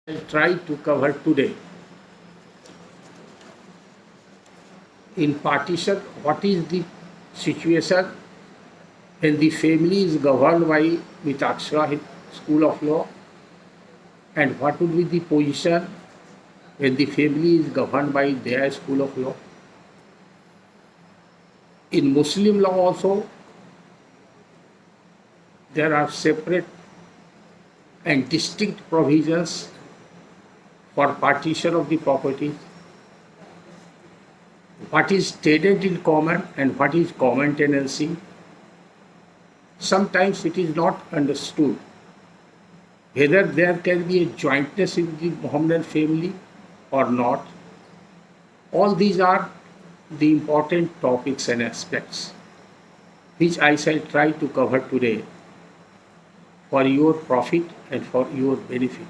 I'll try to cover today. In partition, what is the situation when the family is governed by Mitaksha school of law, and what would be the position when the family is governed by their school of law? In Muslim law also, there are separate and distinct provisions for partition of the property. What is tenant in common and what is common tenancy? Sometimes it is not understood whether there can be a jointness in the Mohammedan family or not. All these are the important topics and aspects which I shall try to cover today for your profit and for your benefit.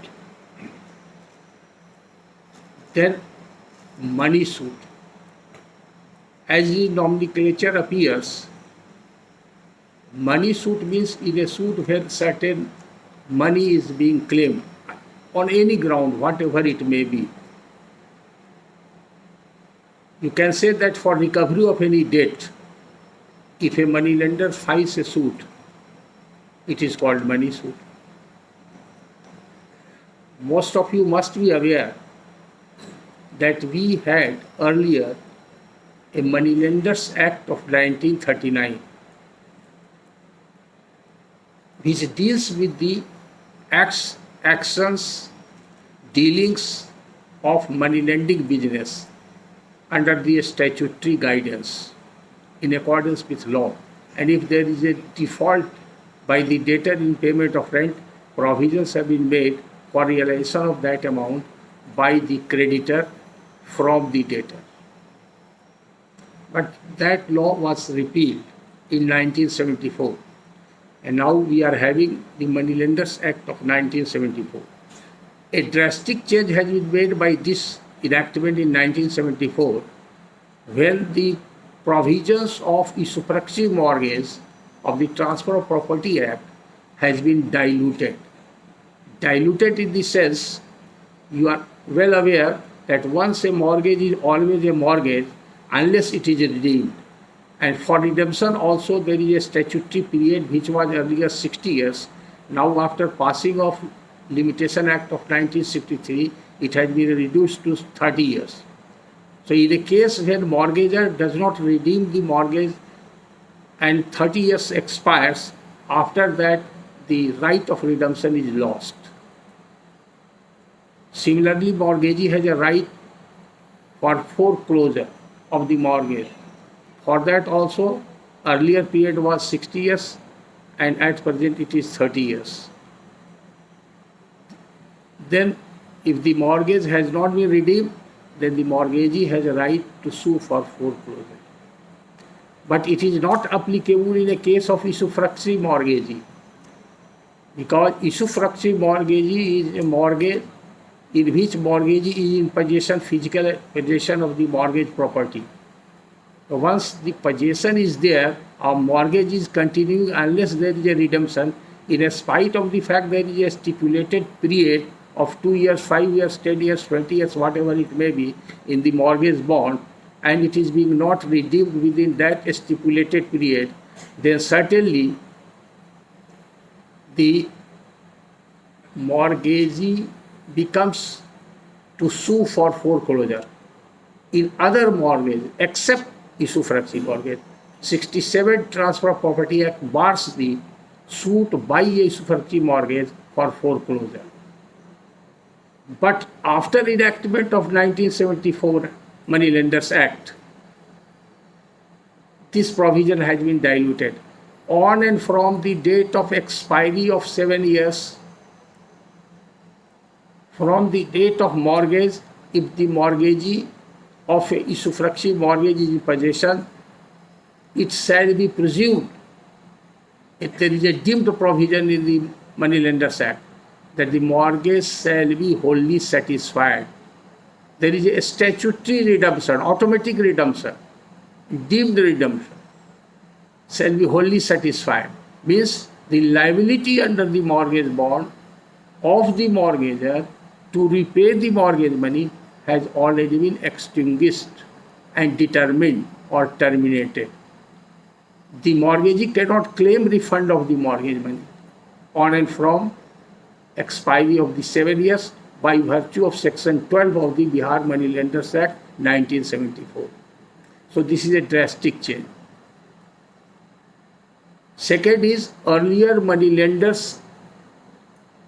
Then, money suit. As the nomenclature appears, money suit means in a suit where certain money is being claimed on any ground, whatever it may be. You can say that for recovery of any debt, if a moneylender files a suit, it is called money suit. Most of you must be aware that we had earlier a Moneylenders Act of 1939, which deals with the actions, dealings of money lending business under the statutory guidance in accordance with law. And if there is a default by the debtor in payment of rent, provisions have been made for realization of that amount by the creditor from the debtor. But that law was repealed in 1974, and now we are having the Moneylenders Act of 1974. A drastic change has been made by this enactment in 1974 when the provisions of usufructuary mortgage of the Transfer of Property Act has been diluted. Diluted in the sense, you are well aware that once a mortgage is always a mortgage unless it is redeemed. And for redemption also there is a statutory period which was earlier 60 years. Now after passing of Limitation Act of 1963, it has been reduced to 30 years. So in a case when mortgagor does not redeem the mortgage and 30 years expires, after that the right of redemption is lost. Similarly, mortgagee has a right for foreclosure of the mortgage. For that also, earlier period was 60 years and at present it is 30 years. Then if the mortgage has not been redeemed, then the mortgagee has a right to sue for foreclosure. But it is not applicable in a case of usufructuary mortgagee, because usufructuary mortgagee is a mortgage in which mortgagee is in possession, physical possession of the mortgage property. So once the possession is there, our mortgage is continuing unless there is a redemption, in spite of the fact there is a stipulated period of 2 years, 5 years, 10 years, 20 years, whatever it may be in the mortgage bond, and it is being not redeemed within that stipulated period, then certainly the mortgagee becomes to sue for foreclosure in other mortgage except usufructuary mortgage. 67 Transfer of Property Act bars the suit by a usufructuary mortgage for foreclosure. But after enactment of 1974 Moneylenders Act, this provision has been diluted. On and from the date of expiry of 7 years, from the date of mortgage, if the mortgagee of a usufructuary mortgage is in possession, it shall be presumed, if there is a deemed provision in the Moneylenders Act, that the mortgage shall be wholly satisfied. There is a statutory redemption, automatic redemption, deemed redemption, shall be wholly satisfied. Means the liability under the mortgage bond of the mortgagor to repay the mortgage money has already been extinguished and determined or terminated. The mortgagee cannot claim refund of the mortgage money on and from expiry of the 7 years by virtue of Section 12 of the Bihar Moneylenders Act 1974. So this is a drastic change. Second is, earlier moneylenders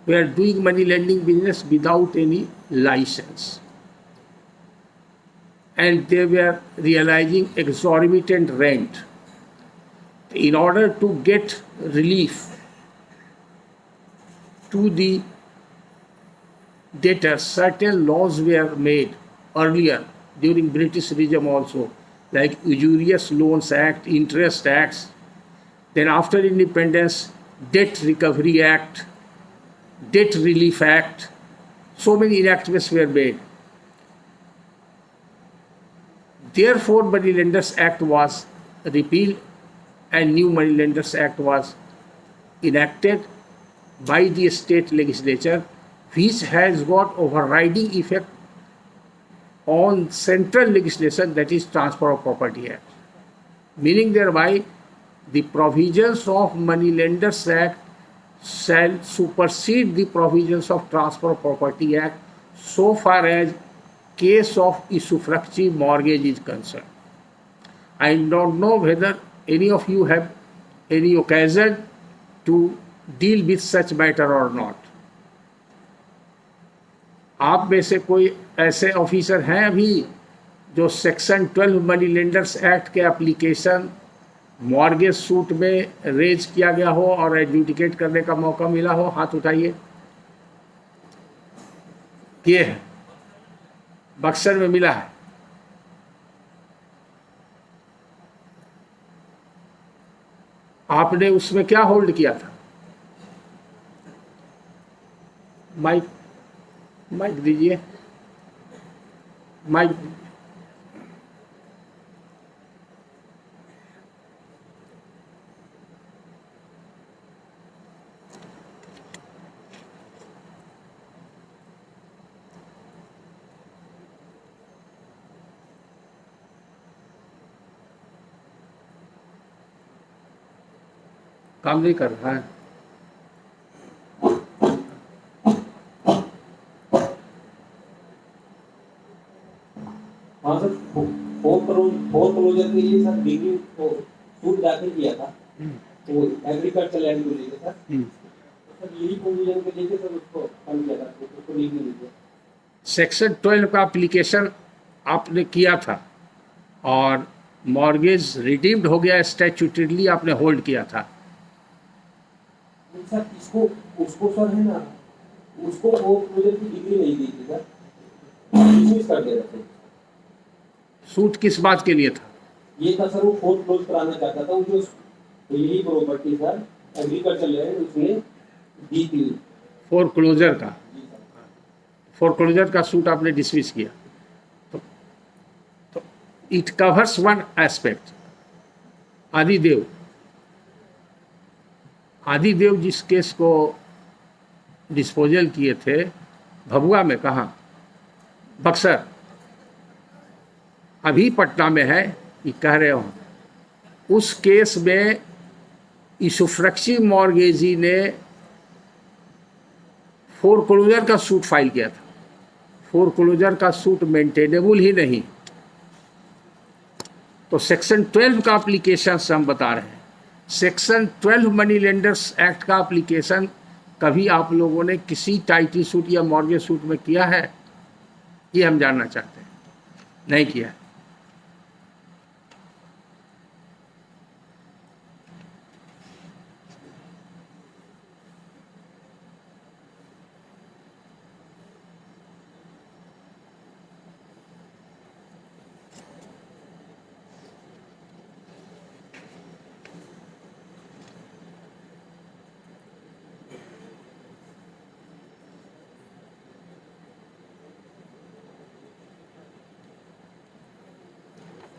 were doing money lending business without any license, and they were realizing exorbitant rent. In order to get relief to the debtors, certain laws were made earlier during British regime also, like Usurious Loans Act, Interest Acts. Then after independence, Debt Recovery Act, Debt Relief Act, so many enactments were made. Therefore, Moneylenders Act was repealed and new Moneylenders Act was enacted by the state legislature, which has got overriding effect on central legislation, that is Transfer of Property Act, meaning thereby the provisions of Moneylenders Act shall supersede the provisions of Transfer of Property Act so far as case of usufructuary mortgage is concerned. I don't know whether any of you have any occasion to deal with such matter or not. आप में से कोई ऐसे officer हैं अभी जो section 12 money lenders act के application mortgage suit में रेज किया गया हो और एडजुडिकेट करने का मौका मिला हो? हाथ उठाइए। किए हैं, बक्सर में मिला है। आपने उसमें क्या होल्ड किया था? माइक दीजिए, माइक। काम नहीं कर रहा है। हाँ सर, फोर क्लोजर के लिए सर डिग्री को सूट दाखिल किया था, तो एग्रीकल्चर लैंड को लेकर सर, सर यही प्रोविजन को लेकर सर उसको कम किया था, उसको लीव नहीं दिया। सेक्शन 12 का एप्लीकेशन आपने किया था और मॉर्गेज रिडीम्ड हो गया, स्टैट्यूटरीली आपने होल्ड किया था। सर इसको उसको सर है ना, उसको वो प्रोजेक्ट की डिग्री नहीं दी थी सर, डिसमिस कर दे रहे थे। सूट किस बात के लिए था? ये था सर, वो फोर्थ क्लोज कराना चाहता था, वो जो यही प्रॉपर्टी सर एग्रीकल्चर लैंड उसने दी थी। फोर क्लोजर का, फोर क्लोजर का सूट आपने डिसमिस किया, तो इट कवर्स वन एस्पेक्ट। आदिदेव जिस केस को डिस्पोजल किए थे भभुआ में, कहाँ? बक्सर, अभी पटना में है, ये कह रहे हो। उस केस में यूसुफ्रक्सी मॉर्गेजी ने फोर क्लोजर का सूट फाइल किया था। फोर क्लोजर का सूट मेंटेनेबल ही नहीं, तो सेक्शन 12 का एप्लीकेशन से हम बता रहे हैं। सेक्शन 12 मनी लेंडर्स एक्ट का एप्लीकेशन कभी आप लोगों ने किसी टाइटल सूट या मॉर्गेज सूट में किया है? ये हम जानना चाहते हैं। नहीं किया।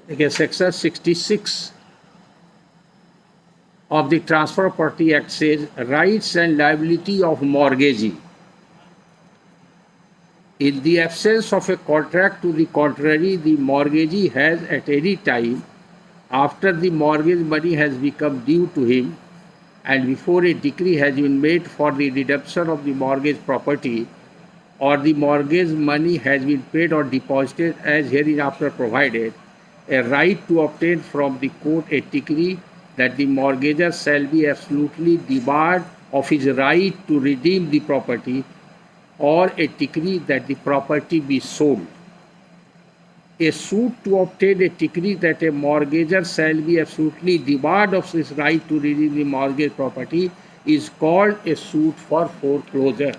देखिए, section 66 of the Transfer of Property Act says rights and liability of mortgagee In the absence of a contract to the contrary, the mortgagee has at any time after the mortgage money has become due to him and before a decree has been made for the redemption of the mortgage property or the mortgage money has been paid or deposited as hereinafter provided, a right to obtain from the court a decree that the mortgagor shall be absolutely debarred of his right to redeem the property or a decree that the property be sold. A suit to obtain a decree that a mortgagor shall be absolutely debarred of his right to redeem the mortgage property is called a suit for foreclosure.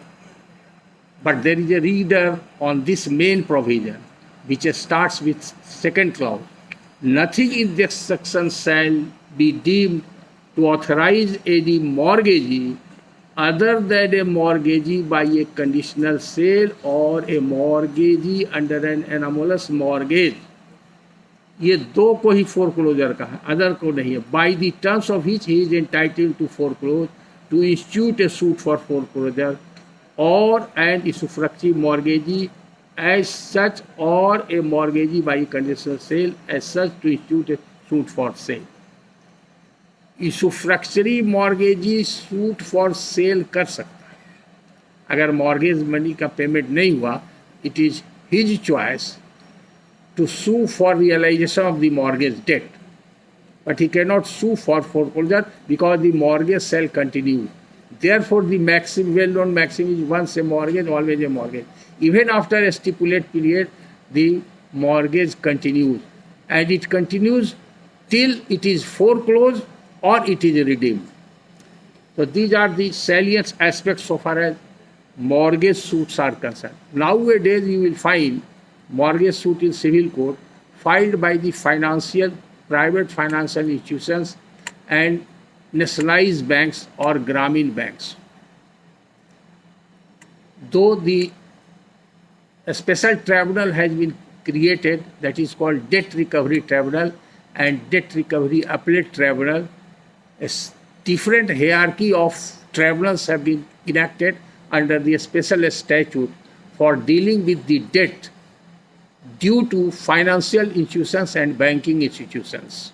But there is a reader on this main provision, which starts with second clause. Nothing in this section shall be deemed to authorize any mortgagee other than a mortgagee by a conditional sale or a mortgagee under an anomalous mortgage. ये दो को ही foreclosure कहा, other को नहीं है. By the terms of which he is entitled to foreclose, to institute a suit for foreclosure, or an usufructuary mortgagee as such, or a mortgagee by a conditional sale as such to institute a suit for sale. Usufructuary mortgagee suit for sale कर सकता है. अगर mortgage money का payment नहीं हुआ, it is his choice to sue for realisation of the mortgage debt, but he can not sue for foreclosure because the mortgage sale continue. Therefore, the well-known maxim is once a mortgage, always a mortgage. Even after a stipulated period, the mortgage continues, and it continues till it is foreclosed or it is redeemed. So these are the salient aspects so far as mortgage suits are concerned. Nowadays, you will find mortgage suit in civil court filed by the private financial institutions and nationalized banks or Grameen banks. Though a special tribunal has been created that is called Debt Recovery Tribunal and Debt Recovery Appellate Tribunal, a different hierarchy of tribunals have been enacted under the special statute for dealing with the debt due to financial institutions and banking institutions.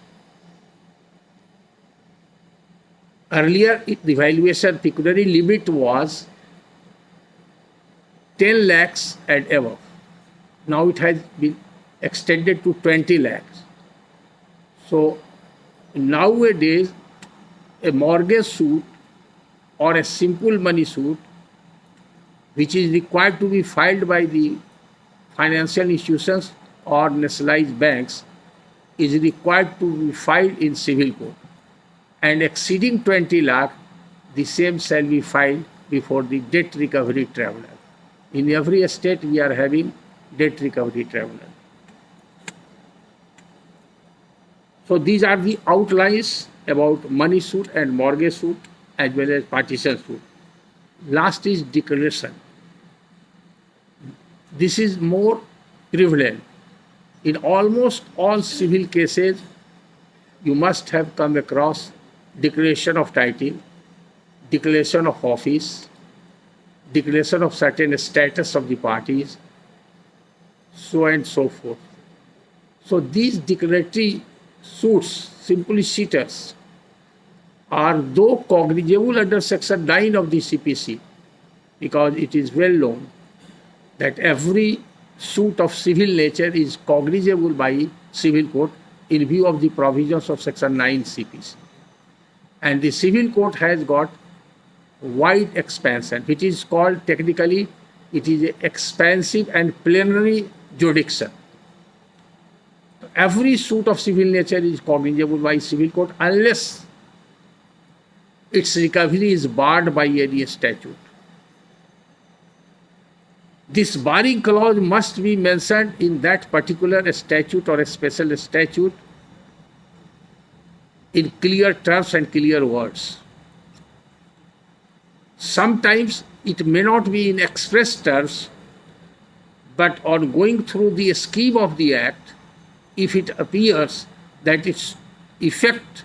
Earlier, the valuation pecuniary limit was 10 lakhs and above. Now it has been extended to 20 lakhs. So nowadays, a mortgage suit or a simple money suit, which is required to be filed by the financial institutions or nationalized banks, is required to be filed in civil court. And exceeding 20 lakh, the same shall be filed before the Debt Recovery Tribunal. In every state, we are having Debt Recovery Tribunal. So these are the outlines about money suit and mortgage suit as well as partition suit. Last is declaration. This is more prevalent. In almost all civil cases, you must have come across declaration of title, declaration of office, declaration of certain status of the parties, so and so forth. So these declaratory suits, simplicitors, are though cognizable under section 9 of the CPC, because it is well known that every suit of civil nature is cognizable by civil court in view of the provisions of section 9 CPC. And the civil court has got wide expansion, which is called technically, it is an expansive and plenary jurisdiction. Every suit of civil nature is cognizable by civil court unless its recovery is barred by any statute. This barring clause must be mentioned in that particular statute or a special statute in clear terms and clear words. Sometimes it may not be in express terms, but on going through the scheme of the Act, if it appears that its effect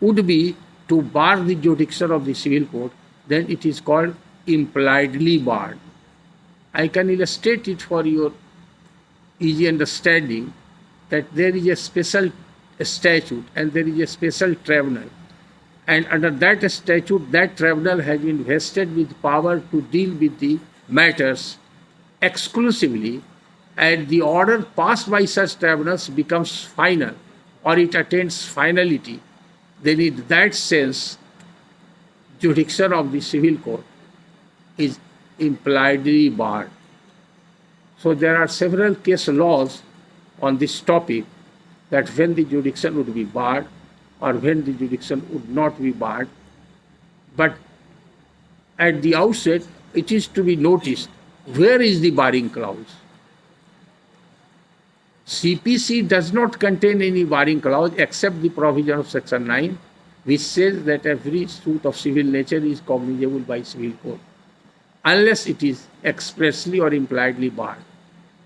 would be to bar the jurisdiction of the civil court, then it is called impliedly barred. I can illustrate it for your easy understanding that there is a special statute and there is a special tribunal. And under that statute, that tribunal has been vested with power to deal with the matters exclusively, and the order passed by such tribunals becomes final or it attains finality. Then in that sense, jurisdiction of the civil court is impliedly barred. So there are several case laws on this topic, that when the jurisdiction would be barred or when the jurisdiction would not be barred. But at the outset, it is to be noticed, where is the barring clause? CPC does not contain any barring clause except the provision of Section 9, which says that every suit of civil nature is cognizable by civil court, unless it is expressly or impliedly barred.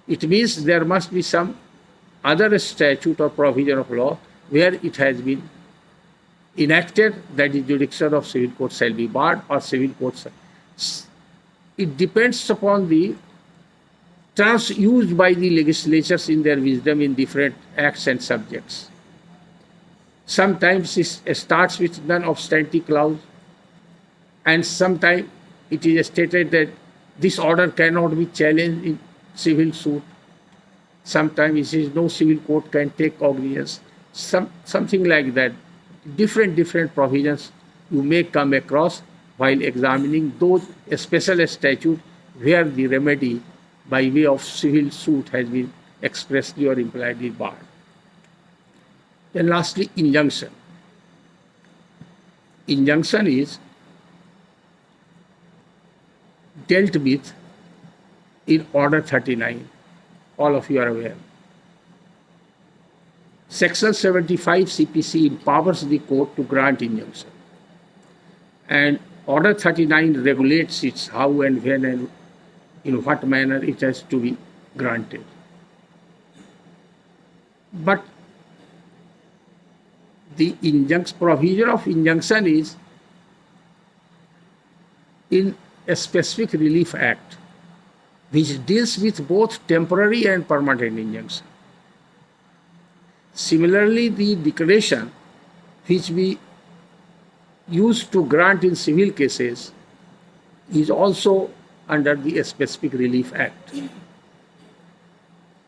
It means there must be some other statute or provision of law where it has been enacted that the jurisdiction of civil court shall be barred or civil court. It depends upon the terms used by the legislatures in their wisdom in different acts and subjects. Sometimes it starts with non-obstante clause, and sometimes it is stated that this order cannot be challenged in civil suit. Sometimes it says no civil court can take cognizance. Something like that. Different provisions you may come across while examining those special statutes where the remedy by way of civil suit has been expressly or impliedly barred. Then lastly, injunction. Injunction is dealt with in Order 39. All of you are aware. Section 75 CPC empowers the court to grant injunction. And Order 39 regulates its how and when and in what manner it has to be granted. But the provision of injunction is in a specific relief act, which deals with both temporary and permanent injunction. Similarly, the declaration which we use to grant in civil cases is also under the specific relief act.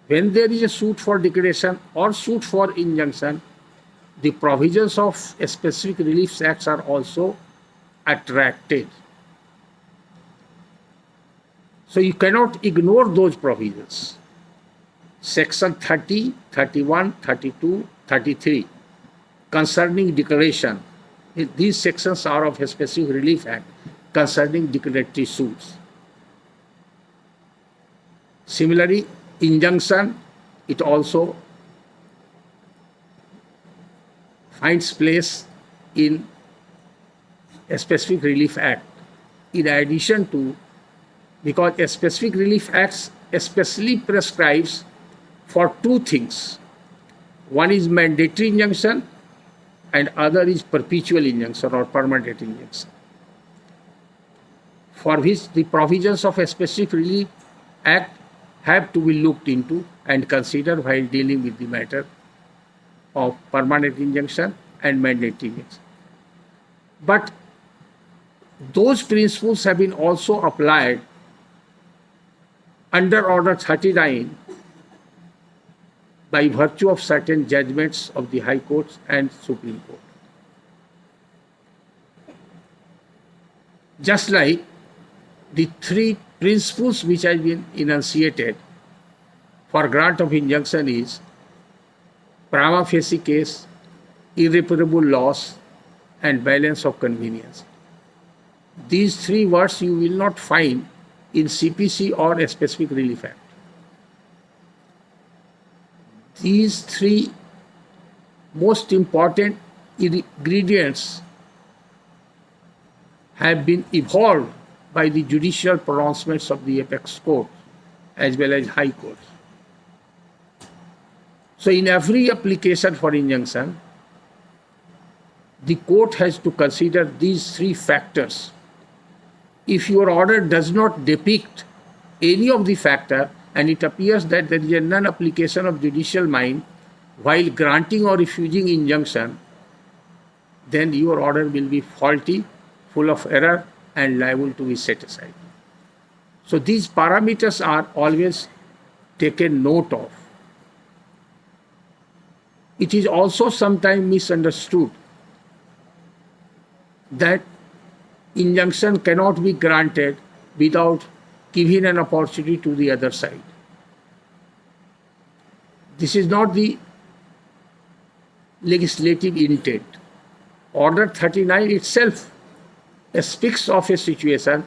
When there is a suit for declaration or suit for injunction, the provisions of specific relief acts are also attracted. So you cannot ignore those provisions. Section 30, 31, 32, 33 concerning declaration. These sections are of a specific relief act concerning declaratory suits. Similarly, injunction, it also finds place in a specific relief act. In addition to, because a specific relief act especially prescribes for two things. One is mandatory injunction and other is perpetual injunction or permanent injunction, for which the provisions of a specific relief act have to be looked into and considered while dealing with the matter of permanent injunction and mandatory injunction. But those principles have been also applied under Order 39 by virtue of certain judgments of the High Courts and Supreme Court. Just like the three principles which have been enunciated for grant of injunction is prima facie case, irreparable loss, and balance of convenience. These three words you will not find in CPC or a specific relief act. These three most important ingredients have been evolved by the judicial pronouncements of the apex court as well as high courts. So in every application for injunction, the court has to consider these three factors. If your order does not depict any of the factor, and it appears that there is a non-application of judicial mind while granting or refusing injunction, then your order will be faulty, full of error, and liable to be set aside. So these parameters are always taken note of. It is also sometimes misunderstood that injunction cannot be granted without giving an opportunity to the other side. This is not the legislative intent. Order 39 itself speaks of a situation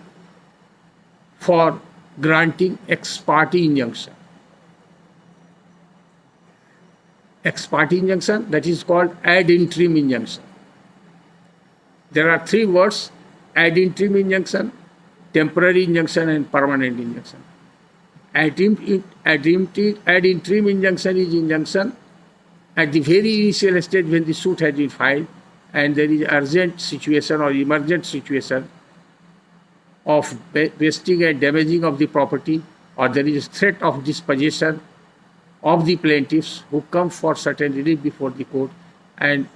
for granting ex parte injunction. Ex parte injunction, that is called ad interim injunction. There are three words: ad interim injunction, temporary injunction, and permanent injunction. Ad interim injunction is injunction at the very initial stage when the suit has been filed and there is urgent situation or emergent situation of wasting and damaging of the property, or there is a threat of dispossession of the plaintiffs who come for certain relief before the court, and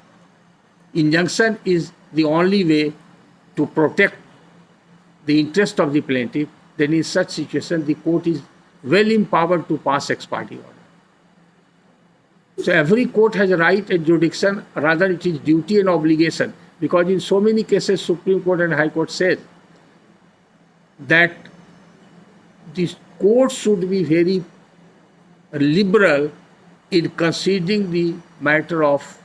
injunction is the only way to protect the interest of the plaintiff. Then in such situation the court is well empowered to pass ex parte order. So every court has a right and jurisdiction, rather it is duty and obligation, because in so many cases Supreme Court and High Court says that the court should be very liberal in considering the matter of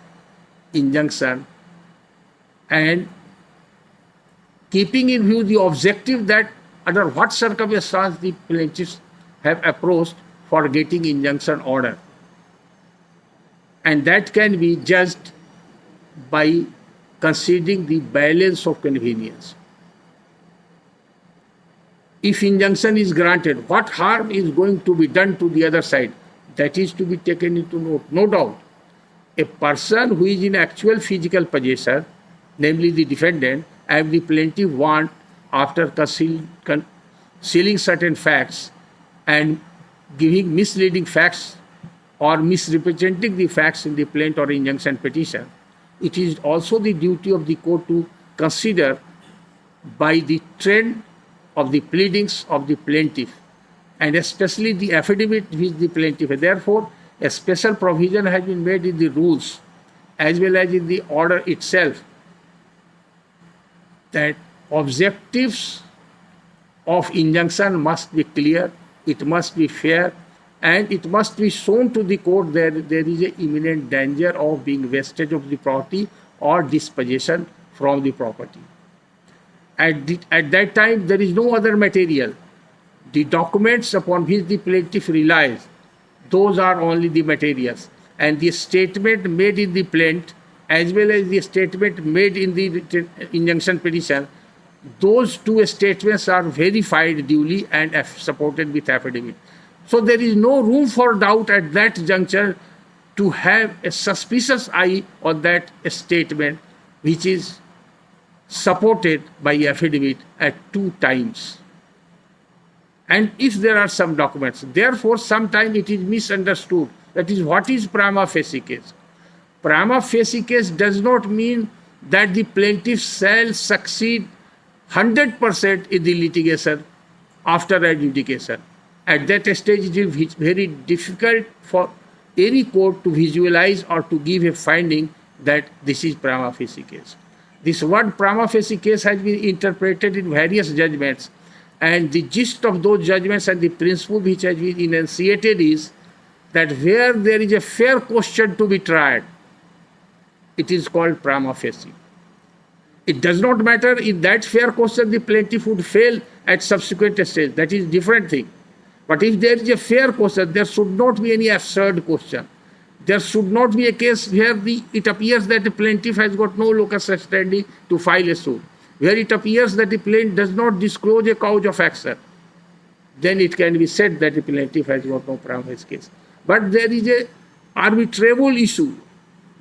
injunction and keeping in view the objective that under what circumstance the plaintiffs have approached for getting injunction order. And that can be judged by considering the balance of convenience. If injunction is granted, what harm is going to be done to the other side? That is to be taken into note. No doubt, a person who is in actual physical possession, namely the defendant, and the plaintiff want, after concealing certain facts and giving misleading facts or misrepresenting the facts in the plaint or injunction petition, it is also the duty of the court to consider by the trend of the pleadings of the plaintiff, and especially the affidavit which the plaintiff has. Therefore, a special provision has been made in the rules as well as in the order itself that objectives of injunction must be clear, it must be fair, and it must be shown to the court that there is an imminent danger of being wastage of the property or dispossession from the property. At that time, there is no other material. The documents upon which the plaintiff relies, those are only the materials. And the statement made in the plaint as well as the statement made in the injunction petition, those two statements are verified duly and supported with affidavit. So there is no room for doubt at that juncture to have a suspicious eye on that statement which is supported by affidavit at two times. And if there are some documents, therefore sometimes it is misunderstood. That is, what is prima facie case? Prima facie case does not mean that the plaintiff shall succeed 100% in the litigation after adjudication. At that stage, it is very difficult for any court to visualize or to give a finding that this is prima facie case. This word prima facie case has been interpreted in various judgments, and the gist of those judgments and the principle which has been enunciated is that where there is a fair question to be tried, it is called prima facie. It does not matter if that fair question the plaintiff would fail at subsequent stage. That is a different thing. But if there is a fair question, there should not be any absurd question. There should not be a case where it appears that the plaintiff has got no locus standi to file a suit, where it appears that the plaintiff does not disclose a cause of action. Then it can be said that the plaintiff has got no prima facie case. But there is a arbitrable issue.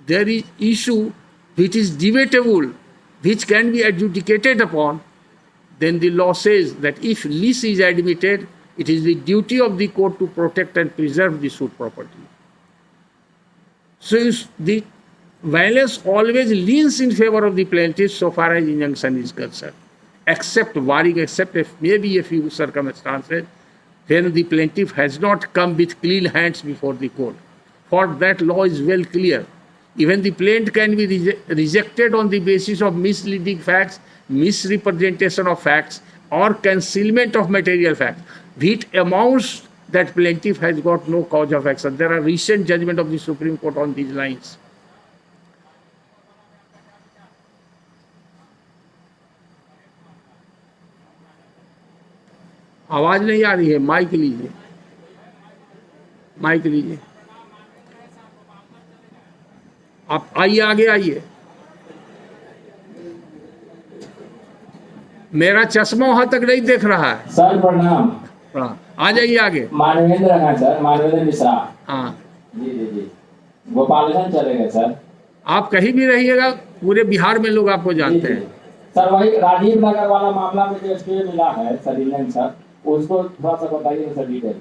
There is issue which is debatable, which can be adjudicated upon. Then the law says that if lease is admitted It is the duty of the court to protect and preserve the suit property. So the violence always leans in favor of the plaintiff so far as injunction is concerned, except maybe a few circumstances when the plaintiff has not come with clean hands before the court. For that, law is well clear. Even the plaint can be rejected on the basis of misleading facts, misrepresentation of facts, or concealment of material facts. Which amounts that plaintiff has got no cause of action. There are recent judgment of the Supreme Court on these lines. आवाज नहीं आ रही है, mic लीजिए, mic लीजिए। आप आइए, आगे आइए। मेरा चश्मा वहां तक नहीं देख रहा है। सर प्रणाम। आ जाइए आगे। मानवेंद्र है सर, मानवेंद्र मिश्रा। हाँ जी जी जी, गोपालगंज चलेंगे सर। आप कहीं भी रहिएगा, पूरे बिहार में लोग आपको जानते हैं। सर वही राजीव नगर वाला मामला में जो स्टे मिला है सर इंजन सर, उसको थोड़ा सा बताइए सर डिटेल।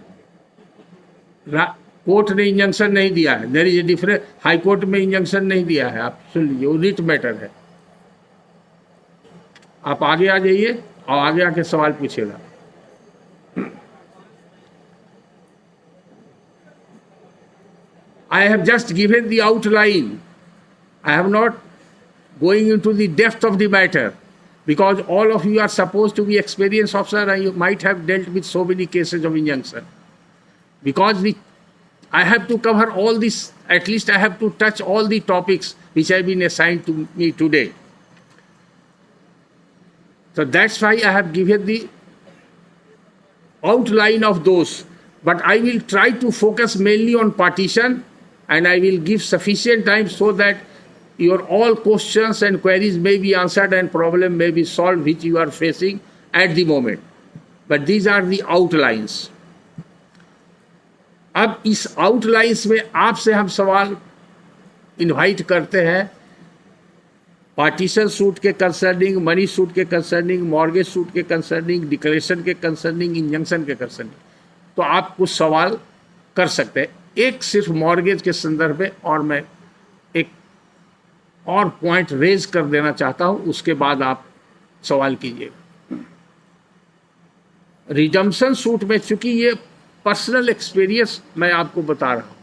कोर्ट ने इंजंक्शन नहीं दिया है। There is a difference. High court में इंजंक्शन नहीं दिया है, आप सुन लीजिए, वो रिट मैटर है। आप आगे आ जाइए और आगे आके सवाल पूछेगा। I have just given the outline. I have not going into the depth of the matter because all of you are supposed to be experienced officer and you might have dealt with so many cases of injunction. Because I have to cover all this, at least I have to touch all the topics which have been assigned to me today. So that's why I have given the outline of those. But I will try to focus mainly on partition, and I will give sufficient time so that your all questions and queries may be answered and problem may be solved which you are facing at the moment. But these are the outlines. अब इस outlines में आपसे हम सवाल invite करते हैं partition suit के concerning, money suit के कंसर्निंग, मॉर्गेज सूट के कंसर्निंग, डिक्लेरेशन के कंसर्निंग, इंजंक्शन के कंसर्निंग। तो आप कुछ सवाल कर सकते हैं, एक सिर्फ मॉर्गेज के संदर्भ में, और मैं एक और पॉइंट रेज कर देना चाहता हूं, उसके बाद आप सवाल कीजिएगा। रिडम्पशन सूट में, चूंकि ये पर्सनल एक्सपीरियंस मैं आपको बता रहा हूं,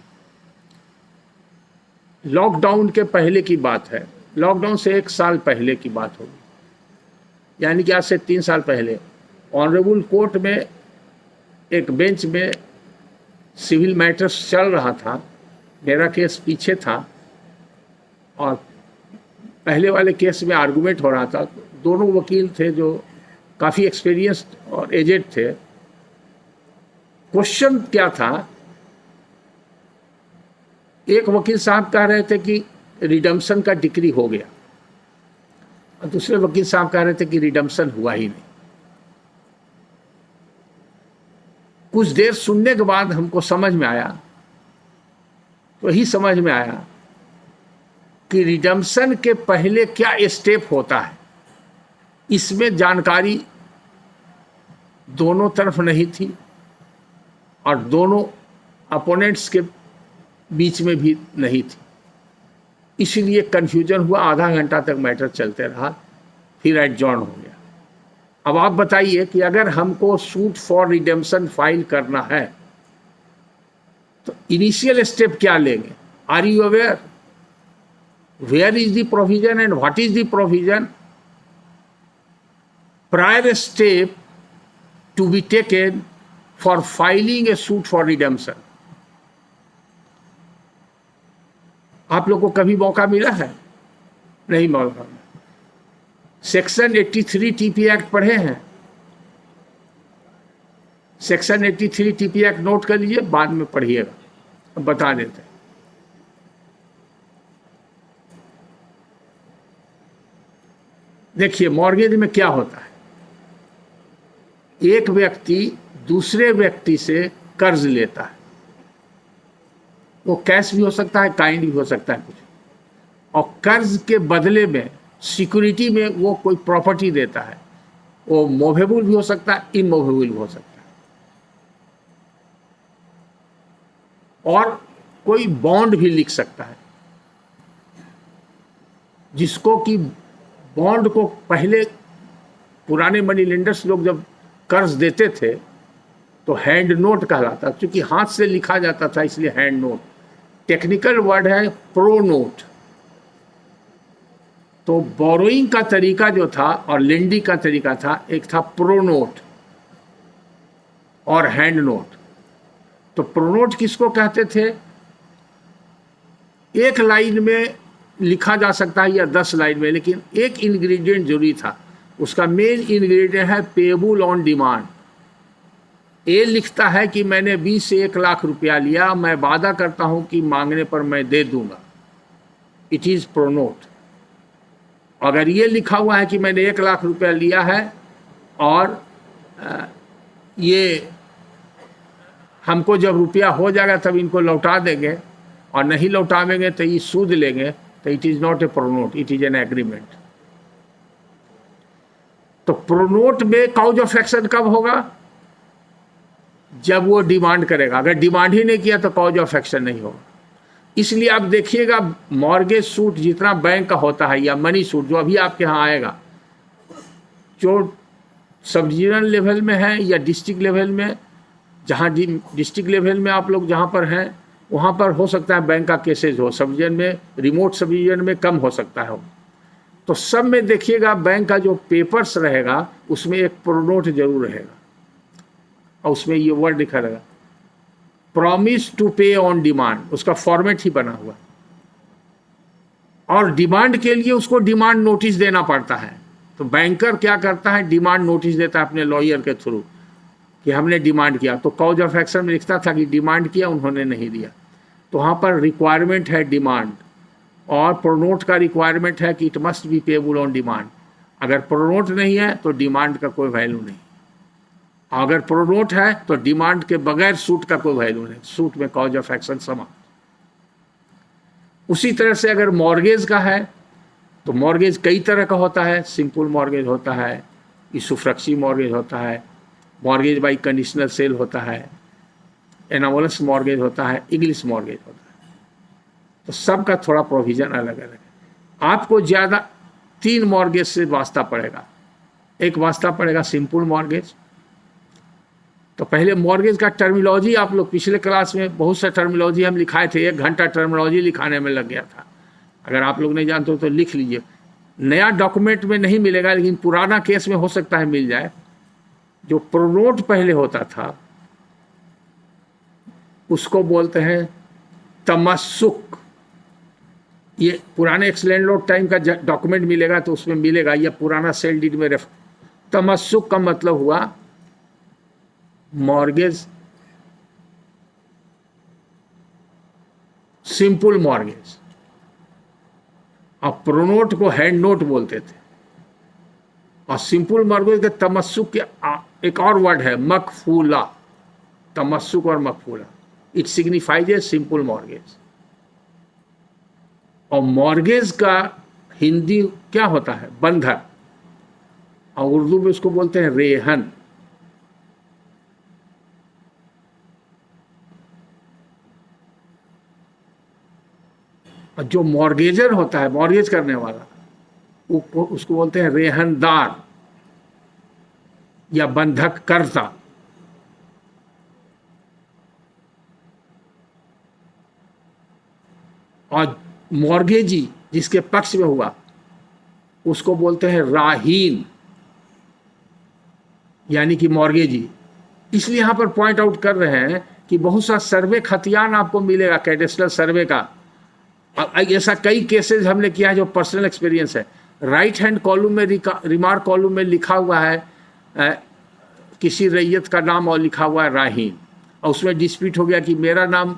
लॉकडाउन के पहले की बात है, लॉकडाउन से 1 साल पहले की बात होगी, यानी कि आज से 3 साल पहले ऑनरेबल कोर्ट में एक बेंच में सिविल मैटर्स चल रहा था। मेरा केस पीछे था और पहले वाले केस में आर्गुमेंट हो रहा था। दोनों वकील थे जो काफ़ी एक्सपीरियंस्ड और एजेड थे। क्वेश्चन क्या था, एक वकील साहब कह रहे थे कि रिडम्पशन का डिक्री हो गया और दूसरे वकील साहब कह रहे थे कि रिडम्पशन हुआ ही नहीं। कुछ देर सुनने के बाद हमको समझ में आया, तो यही समझ में आया कि रिडम्पशन के पहले क्या स्टेप होता है, इसमें जानकारी दोनों तरफ नहीं थी और दोनों अपोनेंट्स के बीच में भी नहीं थी। इसलिए कन्फ्यूजन हुआ, आधा घंटा तक मैटर चलते रहा, फिर एडजॉर्न हो गया। अब आप बताइए कि अगर हमको सूट फॉर रिडेम्पशन फाइल करना है तो इनिशियल स्टेप क्या लेंगे? Are you aware where is the provision and what is the provision? Prior step to be taken for filing a suit for redemption. आप लोग को कभी मौका मिला है? नहीं मौका। सेक्शन 83 टीपी एक्ट पढ़े हैं? सेक्शन 83 टीपी एक्ट नोट कर लीजिए, बाद में पढ़िएगा, अब बता देते हैं। देखिए मॉर्गेज में क्या होता है, एक व्यक्ति दूसरे व्यक्ति से कर्ज लेता है, वो कैश भी हो सकता है, काइंड भी हो सकता है कुछ, और कर्ज के बदले में सिक्योरिटी में वो कोई प्रॉपर्टी देता है। वो मूवेबल भी हो सकता है, इमूवेबल भी हो सकता है। और कोई बॉन्ड भी लिख सकता है, जिसको कि बॉन्ड को पहले पुराने मनी लेंडर्स लोग जब कर्ज देते थे तो हैंड नोट कहलाता, क्योंकि हाथ से लिखा जाता था इसलिए हैंड नोट। टेक्निकल वर्ड है प्रो नोट। तो बोरोइंग का तरीका जो था और लेंडिंग का तरीका था, एक था प्रो नोट और हैंड नोट। तो प्रो नोट किसको कहते थे? एक लाइन में लिखा जा सकता है या 10 लाइन में, लेकिन एक इंग्रेडिएंट जरूरी था। उसका मेन इंग्रेडिएंट है पेबल ऑन डिमांड। ए लिखता है कि मैंने 20 से 1 लाख रुपया लिया, मैं वादा करता हूं कि मांगने पर मैं दे दूंगा। It is pro note. अगर ये लिखा हुआ है कि मैंने 1 लाख रुपया लिया है और ये हमको जब रुपया हो जाएगा तब इनको लौटा देंगे और नहीं लौटावेंगे तो ये सूद लेंगे, तो it is not a pro note, it is an agreement. तो प्रो नोट में कॉज ऑफ एक्शन कब होगा? जब वो डिमांड करेगा। अगर डिमांड ही नहीं किया तो कॉज ऑफ एक्शन नहीं होगा। इसलिए आप देखिएगा मॉर्गेज सूट जितना बैंक का होता है या मनी सूट जो अभी आपके यहाँ आएगा, जो सब डिवीजन लेवल में है या डिस्ट्रिक्ट लेवल में, जहाँ डिस्ट्रिक्ट लेवल में आप लोग जहाँ पर हैं वहाँ पर हो सकता है बैंक का केसेज हो, सब डिवीजन में, रिमोट सब डिवीजन में कम हो सकता है। तो सब में देखिएगा बैंक का जो पेपर्स रहेगा उसमें एक प्रो नोट जरूर रहेगा और उसमें ये वर्ड लिखा रहेगा प्रॉमिस टू पे ऑन डिमांड। उसका फॉर्मेट ही बना हुआ, और डिमांड के लिए उसको डिमांड नोटिस देना पड़ता है। तो बैंकर क्या करता है? डिमांड नोटिस देता है अपने लॉयर के थ्रू कि हमने डिमांड किया। तो कॉज ऑफ एक्शन में लिखता था कि डिमांड किया, उन्होंने नहीं दिया। तो वहाँ पर रिक्वायरमेंट है डिमांड, और प्रोनोट का रिक्वायरमेंट है कि it must be payable on demand. अगर प्रोनोट नहीं है तो डिमांड का कोई वैल्यू नहीं। अगर प्रोनोट है तो डिमांड के बगैर सूट का कोई वैल्यू नहीं, सूट में कॉज ऑफ एक्शन समान। उसी तरह से अगर मॉर्गेज का है तो मॉर्गेज कई तरह का होता है। सिंपल मॉर्गेज होता है, इसुफ्रक्सी मॉर्गेज होता है, मॉर्गेज बाई कंडीशनल सेल होता है, एनामोलस मॉर्गेज होता है, इंग्लिश मॉर्गेज होता है। तो सबका थोड़ा प्रोविजन अलग अलग है। आपको ज़्यादा 3 मॉर्गेज से वास्ता पड़ेगा। एक वास्ता पड़ेगा सिंपल मॉर्गेज। तो पहले मॉर्गेज का टर्मिनोलॉजी आप लोग पिछले क्लास में बहुत सा टर्मिनोलॉजी हम लिखाए थे, 1 घंटा टर्मिनोलॉजी लिखाने में लग गया था। अगर आप लोग नहीं जानते हो तो लिख लीजिए। नया डॉक्यूमेंट में नहीं मिलेगा, लेकिन पुराना केस में हो सकता है मिल जाए। जो प्रोनोट पहले होता था उसको बोलते हैं तमस्सुक। ये पुराने एक्सलेंड लोड टाइम का डॉक्यूमेंट मिलेगा तो उसमें मिलेगा, या पुराना सेल डीड में तमस्सुक का मतलब हुआ मॉर्गेज, सिंपल मॉर्गेज। अब प्रोनोट को हैंड नोट बोलते थे, और सिंपल मॉर्गेज के तमस्सुक के एक और वर्ड है मकफूला। तमस्सुक और मकफूला, it signifies a simple mortgage. और मॉर्गेज का हिंदी क्या होता है? बंधक, और उर्दू में उसको बोलते हैं रेहन। और जो मॉर्गेजर होता है, मॉर्गेज करने वाला, उसको बोलते हैं रेहनदार या बंधक कर्ता। और मॉर्गेजी जिसके पक्ष में हुआ उसको बोलते हैं राहीन, यानी कि मॉर्गेजी। इसलिए यहां पर पॉइंट आउट कर रहे हैं कि बहुत सा सर्वे खतियान आपको मिलेगा कैडेस्ट्रल सर्वे का। ऐसा कई केसेस हमने किया है जो पर्सनल एक्सपीरियंस है। राइट हैंड कॉलम में, रिमार्क कॉलम में लिखा हुआ है किसी रैयत का नाम और लिखा हुआ है राहीन, और उसमें डिस्प्यूट हो गया कि मेरा नाम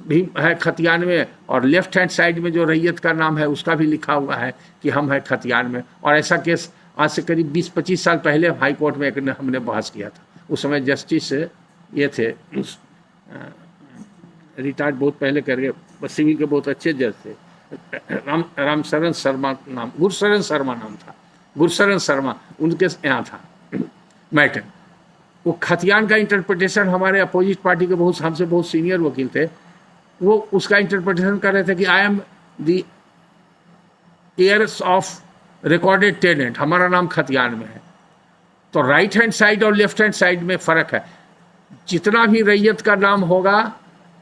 भी है खतियान में और लेफ्ट हैंड साइड में जो रैयत का नाम है उसका भी लिखा हुआ है कि हम है खतियान में। और ऐसा केस आज से करीब 20-25 साल पहले हाई कोर्ट में हमने बहस किया था। उस समय जस्टिस ये थे, रिटायर्ड बहुत पहले कर गए, सिविल के बहुत अच्छे जज थे, रामशरण शर्मा नाम, गुरशरण शर्मा नाम था, गुरशरण शर्मा, उनके यहाँ था मैटर। वो खतियान का इंटरप्रिटेशन हमारे अपोजिट पार्टी के हमसे बहुत सीनियर वकील थे, वो उसका इंटरप्रिटेशन कर रहे थे कि I am the heirs of recorded tenant, हमारा नाम खतियान में है। तो राइट हैंड साइड और लेफ्ट हैंड साइड में फ़र्क है। जितना भी रैयत का नाम होगा,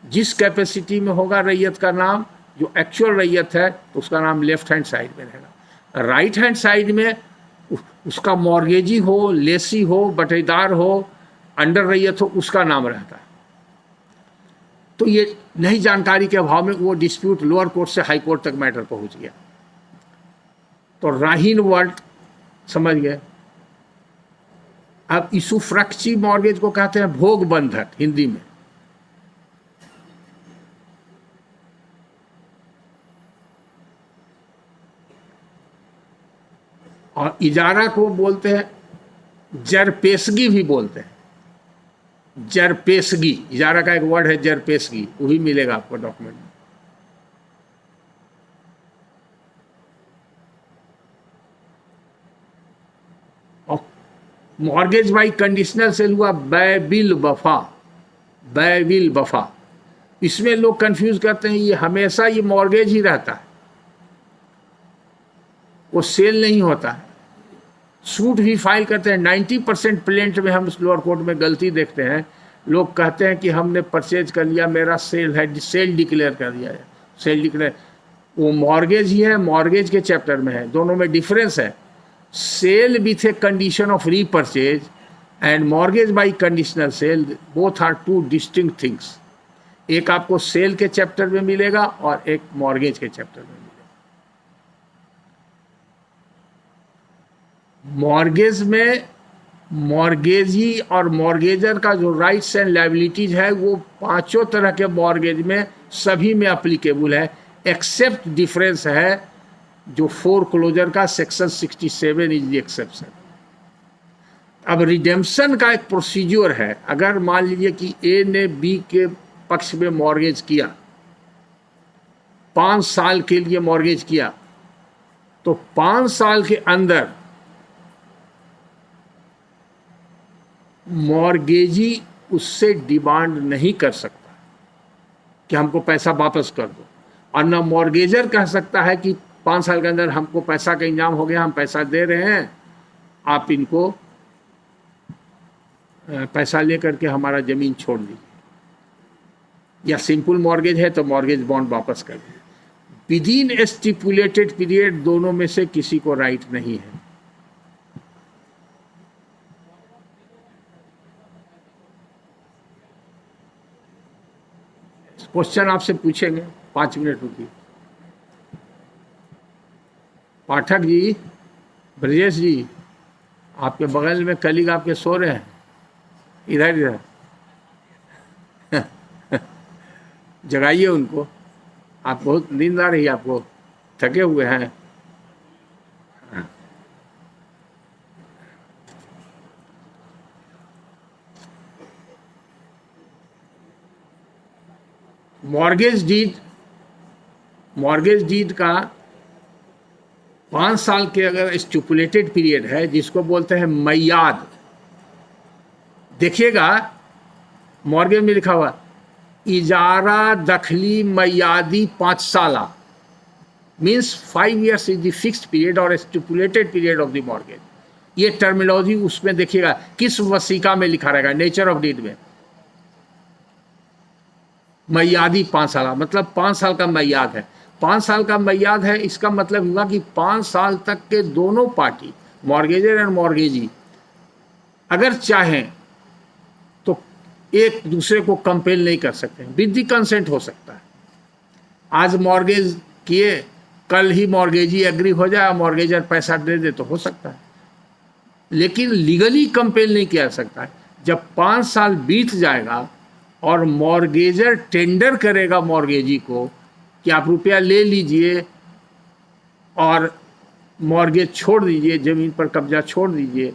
जिस कैपेसिटी में होगा रैयत का नाम, जो एक्चुअल रैयत है तो उसका नाम लेफ्ट हैंड साइड में रहेगा। राइट हैंड साइड में उसका मॉर्गेजी हो, लेसी हो, बटेदार हो, अंडर रैयत हो, उसका नाम रहता है। तो ये नई जानकारी के अभाव में वो डिस्प्यूट लोअर कोर्ट से हाई कोर्ट तक मैटर पहुंच गया। तो राहीन वर्ड समझ गए। अब इसुफ्रक्ची मॉर्गेज को कहते हैं भोग बंधक हिंदी में। और इजारा को बोलते हैं जरपेशगी भी बोलते हैं, जरपेशगी। इजारा का एक वर्ड है जरपेशगी, वो भी मिलेगा आपको डॉक्यूमेंट में। और मॉर्गेज बाई कंडीशनल सेल हुआ बैबिल वफा, बैबिल वफा। इसमें लोग कंफ्यूज करते हैं, ये हमेशा ये मॉर्गेज ही रहता है, वो सेल नहीं होता है। सूट भी फाइल करते हैं। 90% प्लेंट में हम लोअर कोर्ट में गलती देखते हैं। लोग कहते हैं कि हमने परचेज कर लिया, मेरा सेल है, सेल डिक्लेयर कर दिया है। सेल डिक्लेयर वो मॉर्गेज ही है, मॉर्गेज के चैप्टर में है। दोनों में डिफरेंस है। Sale with a condition of repurchase and mortgage by conditional sale, both are two distinct things. एक आपको सेल के चैप्टर में मिलेगा और एक मॉर्गेज के चैप्टर में मिलेगा। मॉर्गेज में मॉर्गेजी और मॉर्गेजर का जो राइट्स एंड लायबिलिटीज है वो पांचों तरह के मॉर्गेज में सभी में अप्लीकेबल है, एक्सेप्ट डिफरेंस है जो फोरक्लोजर का सेक्शन 67 इज द एक्सेप्शन। अब रिडेम्पशन का एक प्रोसीजर है। अगर मान लीजिए कि ए ने बी के पक्ष में मॉर्गेज किया, 5 साल के लिए मॉर्गेज किया, तो 5 साल के अंदर मॉर्गेजी उससे डिमांड नहीं कर सकता कि हमको पैसा वापस कर दो, और न मॉर्गेजर कह सकता है कि 5 साल के अंदर हमको पैसा का इंतजाम हो गया, हम पैसा दे रहे हैं, आप इनको पैसा लेकर के हमारा ज़मीन छोड़ दीजिए। या सिंपल मॉर्गेज है तो मॉर्गेज बॉन्ड वापस कर दीजिए। With in A stipulated period दोनों में से किसी को राइट नहीं है। क्वेश्चन आपसे पूछेंगे, 5 मिनट रुकिए। पाठक जी, ब्रजेश जी, आपके बगल में कलीग आपके सो रहे हैं, इधर इधर जगाइए उनको। आप बहुत नींद आ रही है आपको, थके हुए हैं। मॉर्गेज डीड का 5 साल के अगर स्टिपुलेटेड पीरियड है, जिसको बोलते हैं मैयाद। देखिएगा मॉर्गेज में लिखा हुआ इजारा दखली मैयादी 5 साला, means 5 years is the fixed period और stipulated period of the mortgage. ये टर्मिनोलॉजी उसमें देखिएगा किस वसीका में लिखा रहेगा, नेचर ऑफ डीड में। मैयादी 5 साल, मतलब 5 साल का मैयाद है। 5 साल का मैयाद है, इसका मतलब हुआ कि 5 साल तक के दोनों पार्टी, मॉर्गेजर और मॉर्गेजी, अगर चाहें तो एक दूसरे को कंपेल नहीं कर सकते, विद द कंसेंट हो सकता है। आज मॉर्गेज किए, कल ही मॉर्गेजी एग्री हो जाए, मॉर्गेजर पैसा दे दे तो हो सकता है, लेकिन लीगली कंपेल नहीं किया जा सकता है। जब 5 साल बीत जाएगा और मॉर्गेजर टेंडर करेगा मॉर्गेजी को कि आप रुपया ले लीजिए और मॉर्गेज छोड़ दीजिए, ज़मीन पर कब्जा छोड़ दीजिए,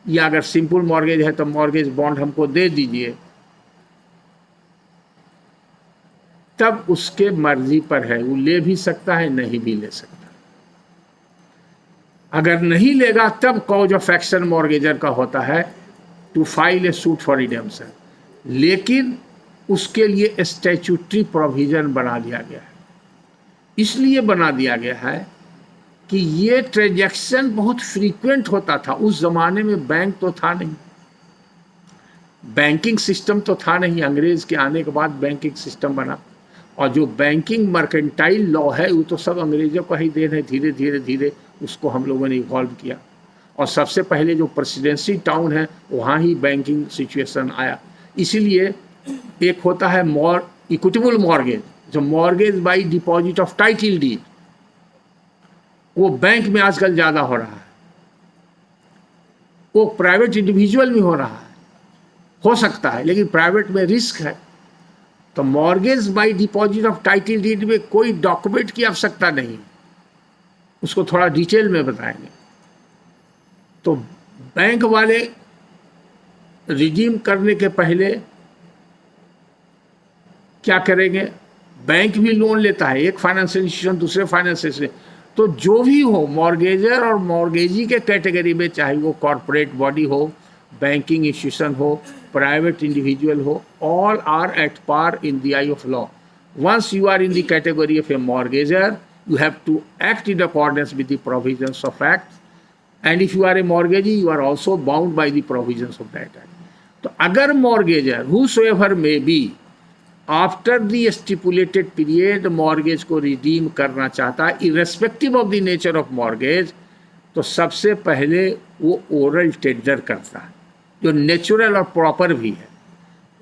या अगर सिंपल मॉर्गेज है तो मॉर्गेज बॉन्ड हमको दे दीजिए, तब उसके मर्जी पर है, वो ले भी सकता है, नहीं भी ले सकता। अगर नहीं लेगा तब कॉज ऑफ एक्शन मॉर्गेजर का होता है to file a suit for redemption. लेकिन उसके लिए स्टैट्यूटरी प्रोविजन बना दिया गया है। इसलिए बना दिया गया है कि ये ट्रांजैक्शन बहुत फ्रीक्वेंट होता था। उस जमाने में बैंक तो था नहीं, बैंकिंग सिस्टम तो था नहीं। अंग्रेज के आने के बाद बैंकिंग सिस्टम बना, और जो बैंकिंग मर्केंटाइल लॉ है वो तो सब अंग्रेजों का ही देन है। धीरे धीरे धीरे उसको हम लोगों ने इवॉल्व किया, और सबसे पहले जो प्रेसिडेंसी टाउन है वहाँ ही बैंकिंग सिचुएशन आया। इसीलिए एक होता है इक्विटेबल मॉर्गेज, जो mortgage by deposit of title deed, वो बैंक में आजकल ज़्यादा हो रहा है, वो प्राइवेट इंडिविजुअल में हो रहा है, हो सकता है, लेकिन प्राइवेट में रिस्क है। तो mortgage by deposit of title deed में कोई डॉक्यूमेंट की आवश्यकता नहीं, उसको थोड़ा डिटेल में बताएंगे। तो बैंक वाले रिडीम करने के पहले क्या करेंगे, बैंक भी लोन लेता है, एक फाइनेंशियल इंस्टीट्यूशन दूसरे फाइनेंशियल से, तो जो भी हो मॉर्गेजर और मॉर्गेजी के कैटेगरी में, चाहे वो कॉरपोरेट बॉडी हो, बैंकिंग इंस्टीट्यूशन हो, प्राइवेट इंडिविजुअल हो, all are at par in the eye of law. Once you are in the category of a mortgagor, you have to act in accordance with the provisions of act, and if you are a mortgagee you are also bound by the provisions of that act. तो अगर mortgager whosoever may be after the stipulated period mortgage को redeem करना चाहता है irrespective of the nature of mortgage, तो सबसे पहले वो oral tender करता है, जो नेचुरल और प्रॉपर भी है।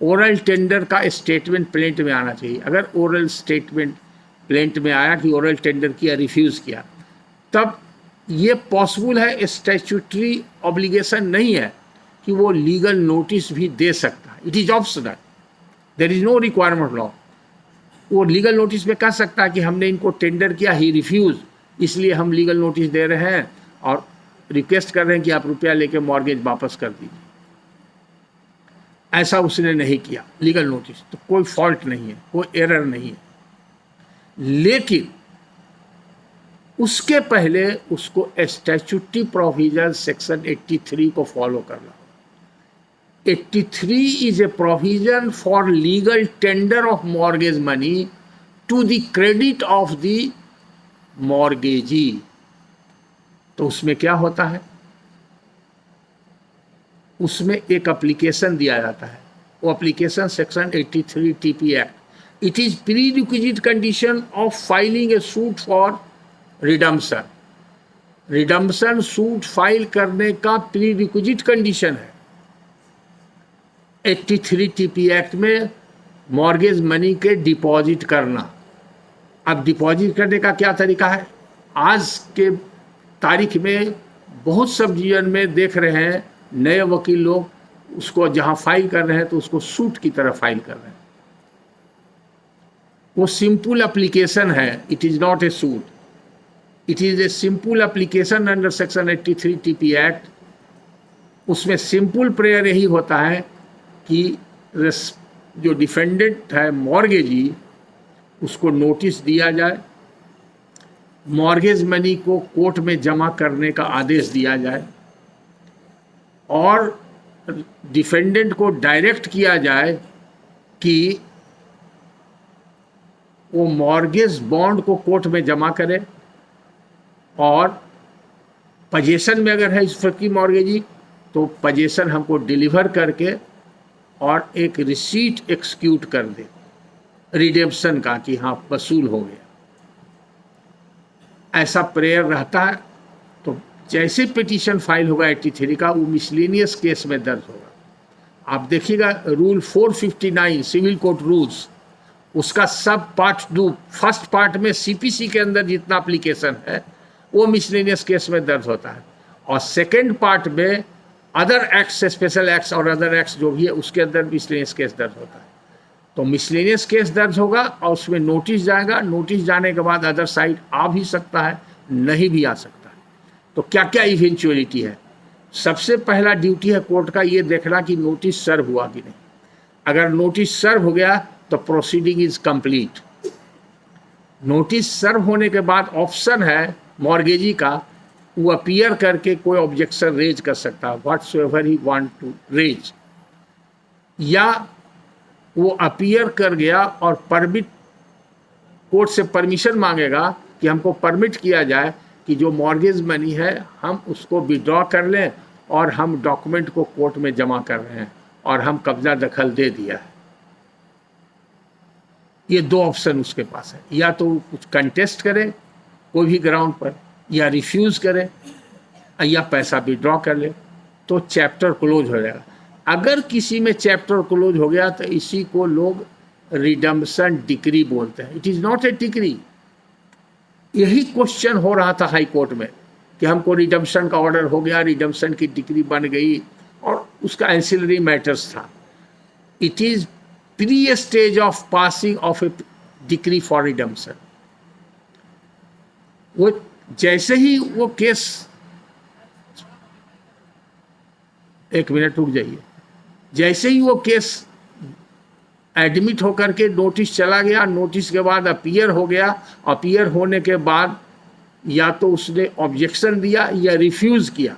ओरल टेंडर का स्टेटमेंट प्लेंट में आना चाहिए। अगर ओरल स्टेटमेंट प्लेंट में आया कि ओरल टेंडर किया, रिफ्यूज़ किया, तब ये पॉसिबल है। स्टैट्यूटरी ऑब्लिगेशन नहीं है कि वो लीगल नोटिस भी दे सकता है, it is optional, there is no requirement law. वो लीगल नोटिस में कह सकता है कि हमने इनको टेंडर किया, ही रिफ्यूज़, इसलिए हम लीगल नोटिस दे रहे हैं और रिक्वेस्ट कर रहे हैं कि आप रुपया लेके मॉर्गेज वापस कर दीजिए। ऐसा उसने नहीं किया, लीगल नोटिस, तो कोई फॉल्ट नहीं है, कोई एरर नहीं है। लेकिन उसके पहले उसको स्टैट्यूटरी प्रोविजन सेक्शन 83 को फॉलो करना। 83 is a provision for legal tender of mortgage money to the credit of the mortgagee. तो उसमें क्या होता है, उसमें एक एप्लीकेशन दिया जाता है। वो application section 83 TP act, it is prerequisite condition of filing a suit for redemption. Redemption suit file करने का प्रीरिक्विजिट कंडीशन है 83 TP एक्ट में, मॉर्गेज मनी के डिपॉजिट करना। अब डिपॉजिट करने का क्या तरीका है, आज के तारीख में बहुत सब जीवन में देख रहे हैं, नए वकील लोग उसको जहां फाइल कर रहे हैं तो उसको सूट की तरह फाइल कर रहे हैं। वो सिंपल एप्लीकेशन है, it is not a suit, it is a simple application under section 83 TP act. उसमें सिंपल प्रेयर यही होता है कि जो डिफेंडेंट है मॉर्गेजी, उसको नोटिस दिया जाए, मॉर्गेज मनी को कोर्ट में जमा करने का आदेश दिया जाए, और डिफेंडेंट को डायरेक्ट किया जाए कि वो मॉर्गेज बॉन्ड को कोर्ट में जमा करे, और पजेशन में अगर है इस की मॉर्गेजी तो पजेशन हमको डिलीवर करके और एक रिसीट एक्सिक्यूट कर दे रिडेम्पशन का, कि हाँ वसूल हो गया। ऐसा प्रेयर रहता है। तो जैसे पिटीशन फाइल होगा 83 का, वो मिसलेनियस केस में दर्ज होगा। आप देखिएगा रूल 459 सिविल कोर्ट रूल्स, उसका सब पार्ट 2 फर्स्ट पार्ट में CPC के अंदर जितना एप्लीकेशन है वो मिसलेनियस केस में दर्ज होता है, और सेकेंड पार्ट में अदर एक्ट्स, स्पेशल एक्ट्स और अदर एक्ट्स जो भी है उसके अंदर मिसलेनियस केस दर्ज होता है। तो मिसलेनियस केस दर्ज होगा और उसमें नोटिस जाएगा, नोटिस जाने के बाद अदर साइड आ भी सकता है, नहीं भी आ सकता है। तो क्या क्या इवेंचुअलिटी है, सबसे पहला ड्यूटी है कोर्ट का ये देखना कि नोटिस सर्व हुआ कि नहीं। अगर नोटिस सर्व हो गया तो proceeding is complete. Notice serve होने के बाद ऑप्शन है मॉर्गेजी का, वो अपीयर करके कोई ऑब्जेक्शन रेज कर सकता है, whatsoever he want to raise, या वो अपीयर कर गया और परमिट, कोर्ट से परमिशन मांगेगा कि हमको परमिट किया जाए कि जो मॉर्गेज मनी है हम उसको विड्रॉ कर लें और हम डॉक्यूमेंट को कोर्ट में जमा कर रहे हैं और हम कब्जा दखल दे दिया है। ये दो ऑप्शन उसके पास है, या तो कुछ कंटेस्ट करे कोई भी ग्राउंड पर, या रिफ्यूज करे, या पैसा विड्रॉ कर ले, तो चैप्टर क्लोज हो जाएगा। अगर किसी में चैप्टर क्लोज हो गया तो इसी को लोग रिडम्पशन डिक्री बोलते हैं। It is not a decree. यही क्वेश्चन हो रहा था हाई कोर्ट में कि हमको रिडम्पशन का ऑर्डर हो गया, रिडम्पशन की डिक्री बन गई, और उसका एंसिलरी मैटर्स था। It is pre stage of passing of A decree for redemption. वो जैसे ही वो केस, एक मिनट रुक जाइए, जैसे ही वो केस एडमिट होकर के नोटिस चला गया, नोटिस के बाद अपीयर हो गया, अपीयर होने के बाद या तो उसने ऑब्जेक्शन दिया या रिफ्यूज किया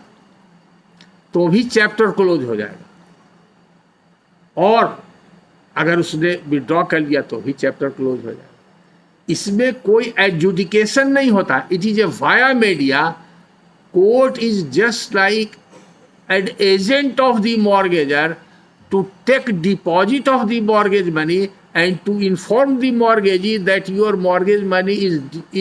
तो भी चैप्टर क्लोज हो जाएगा, और अगर उसने विड्रॉ कर लिया तो भी चैप्टर क्लोज हो जाएगा। इसमें कोई एडजुडिकेशन नहीं होता। It is A via media. Court is just like an agent of the mortgagor to take deposit of the mortgage money and to inform the mortgagee that your mortgage money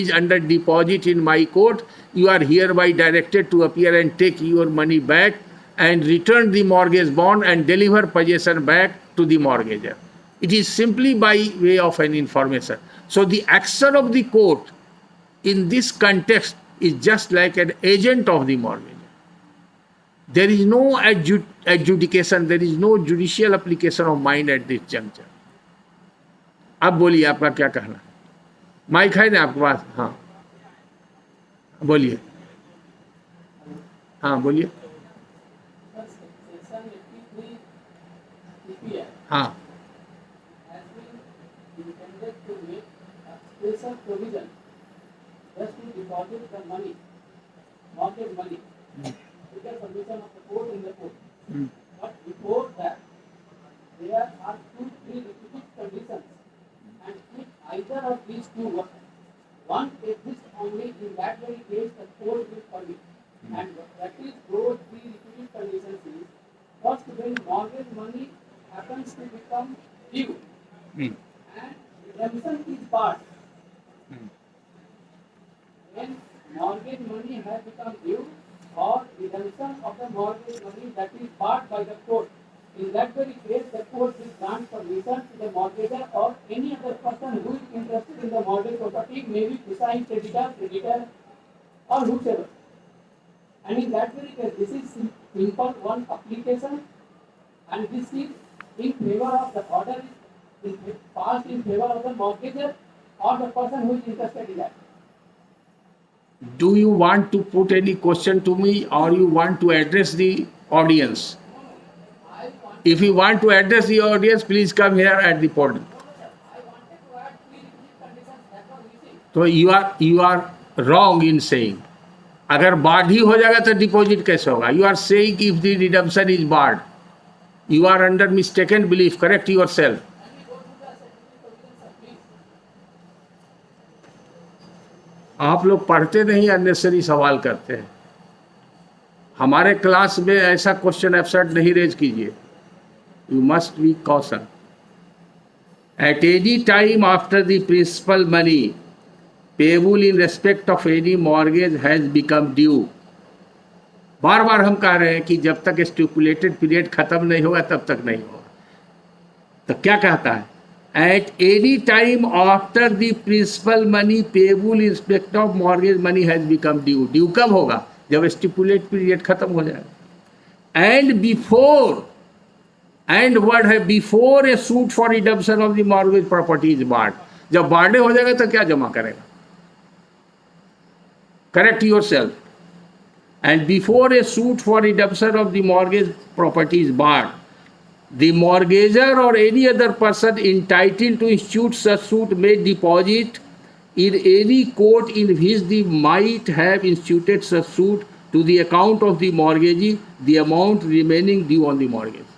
is under deposit in my court. You are hereby directed to appear and take your money back and return the mortgage bond and deliver possession back to the mortgagor. It is simply by way of an information. So the action of the court in this context is just like an agent of the mortgage. There is no adjudication, there is no judicial application of mind at this juncture. अब बोलिए आपका क्या कहना है? Mic है ना आपके पास? हाँ बोलिए, हाँ बोलिए। हाँ permission of the court in the court. But before that, there are 2-3 requisite conditions, and if either of these two one exists only, in that very case the court will permit. And that is those 3 requisite conditions is, first, when mortgage money happens to become due, and redemption is barred. When mortgage money has become due, or redemption of the mortgage money that is barred by the court, in that very case the court will grant permission to the mortgagor or any other person who is interested in the mortgage property, maybe besides creditor or whoever. And in that very case, this is simple one application, and this is in favor of the order is passed in favor of the mortgagor or the person who is interested in that. Do you want to put any question to me, or you want to address the audience? If you want to address the audience, please come here at the podium. So you are wrong in saying. अगर barred ही हो जाएगा तो deposit कैसे होगा? You are saying if the redemption is barred, you are under mistaken belief. Correct yourself. आप लोग पढ़ते नहीं, अननेसेसरी सवाल करते हैं। हमारे क्लास में ऐसा क्वेश्चन एब्सर्ड नहीं रेज कीजिए। You must be caution. At any time after the principal money payable in respect of any mortgage has become due. बार बार हम कह रहे हैं कि जब तक स्टिपुलेटेड पीरियड खत्म नहीं होगा तब तक नहीं होगा। तो क्या कहता है? At any time after the principal money payable in respect of mortgage money has become due. Due कब होगा? जब स्टिपुलेट पीरियड खत्म हो जाएगा। And before, and what है? Before a suit for redemption of the mortgage property is barred. जब birthday हो जाएगा तो क्या जमा करेगा? Correct yourself. And before a suit for redemption of the mortgage property is barred, the mortgagor or any other person entitled to institute such suit may deposit in any court in which they might have instituted such suit to the account of the mortgagee the amount remaining due on the mortgage.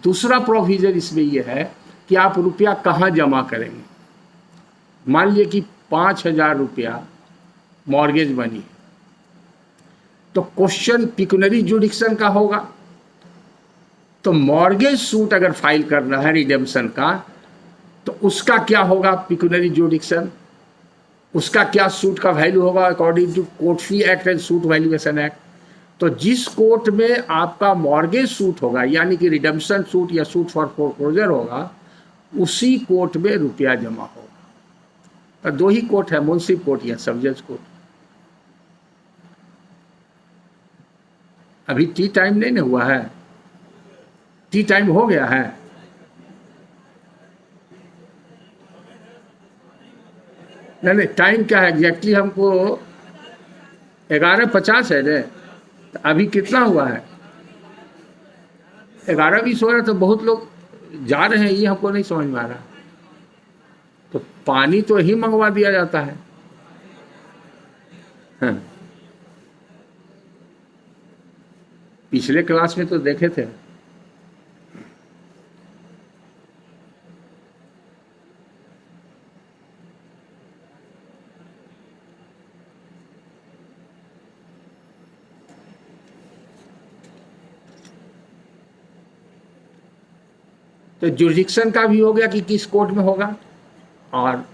दूसरा provision इसमें यह है कि आप रुपया कहाँ जमा करेंगे। मान लीजिए कि 5,000 रुपया मॉर्गेज बनी, तो क्वेश्चन पिक्यूनरी जुडिक्शन का होगा। तो मॉर्गेज सूट अगर फाइल करना है रिडेम्पशन का, तो उसका क्या होगा पिक्यूनरी जुडिक्शन, उसका क्या सूट का वैल्यू होगा according to court fee act and suit valuation act. तो जिस कोर्ट में आपका मॉर्गेज सूट होगा, यानी कि रिडेम्पशन सूट या सूट फॉर फोरक्लोजर होगा, उसी कोर्ट में रुपया जमा होगा। तो 2 ही कोर्ट है, मुंसिफ कोर्ट या सबजज कोर्ट। अभी टी टाइम नहीं ना हुआ है, टी टाइम हो गया है। नहीं, टाइम क्या है एग्जैक्टली, हमको 11:50 है ने, तो अभी कितना हुआ है 11:20 हो रहा है। तो बहुत लोग जा रहे हैं, ये हमको नहीं समझ में आ रहा। तो पानी तो ही मंगवा दिया जाता है। हाँ। पिछले क्लास में तो देखे थे। तो जुरिडिक्शन का भी हो गया कि किस कोर्ट में होगा, और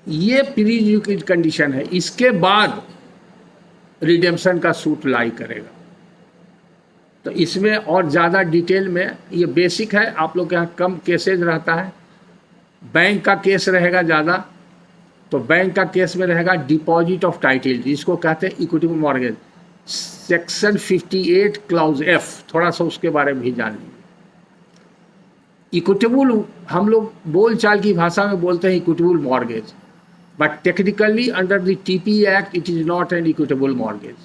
ये प्री कंडीशन है। इसके बाद रिडेम्पशन का सूट लाई करेगा। तो इसमें और ज़्यादा डिटेल में, ये बेसिक है, आप लोग के यहाँ कम केसेज रहता है। बैंक का केस रहेगा ज़्यादा, तो बैंक का केस में रहेगा डिपॉजिट ऑफ टाइटल, जिसको कहते हैं equitable mortgage, section 58 clause F. थोड़ा सा उसके बारे में भी जान लीजिए। इक्विटेबल हम लोग बोलचाल की भाषा में बोलते हैं equitable mortgage, but technically under the TP act it is not an equitable mortgage,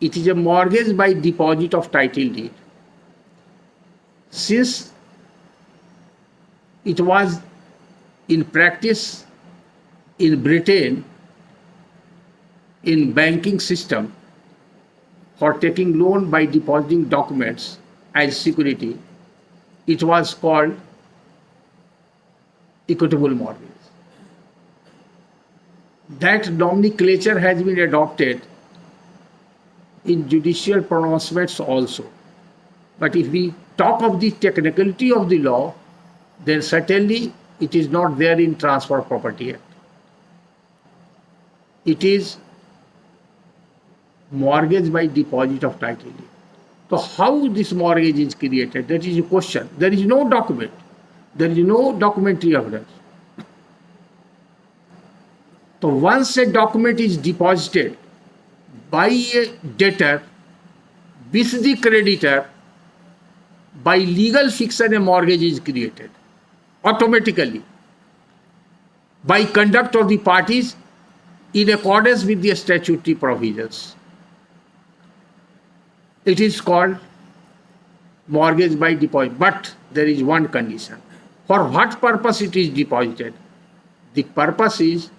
it is a mortgage by deposit of title deed. Since it was in practice in Britain in banking system for taking loan by depositing documents as security, it was called equitable mortgage. That nomenclature has been adopted in judicial pronouncements also. But if we talk of the technicality of the law, then certainly it is not there in Transfer of Property Act. It is mortgage by deposit of title deed. So how this mortgage is created, that is a question. There is no document, there is no documentary evidence. So once a document is deposited by a debtor with the creditor, by legal fiction a mortgage is created automatically by conduct of the parties in accordance with the statutory provisions. It is called mortgage by deposit, but there is one condition. For what purpose it is deposited? The purpose is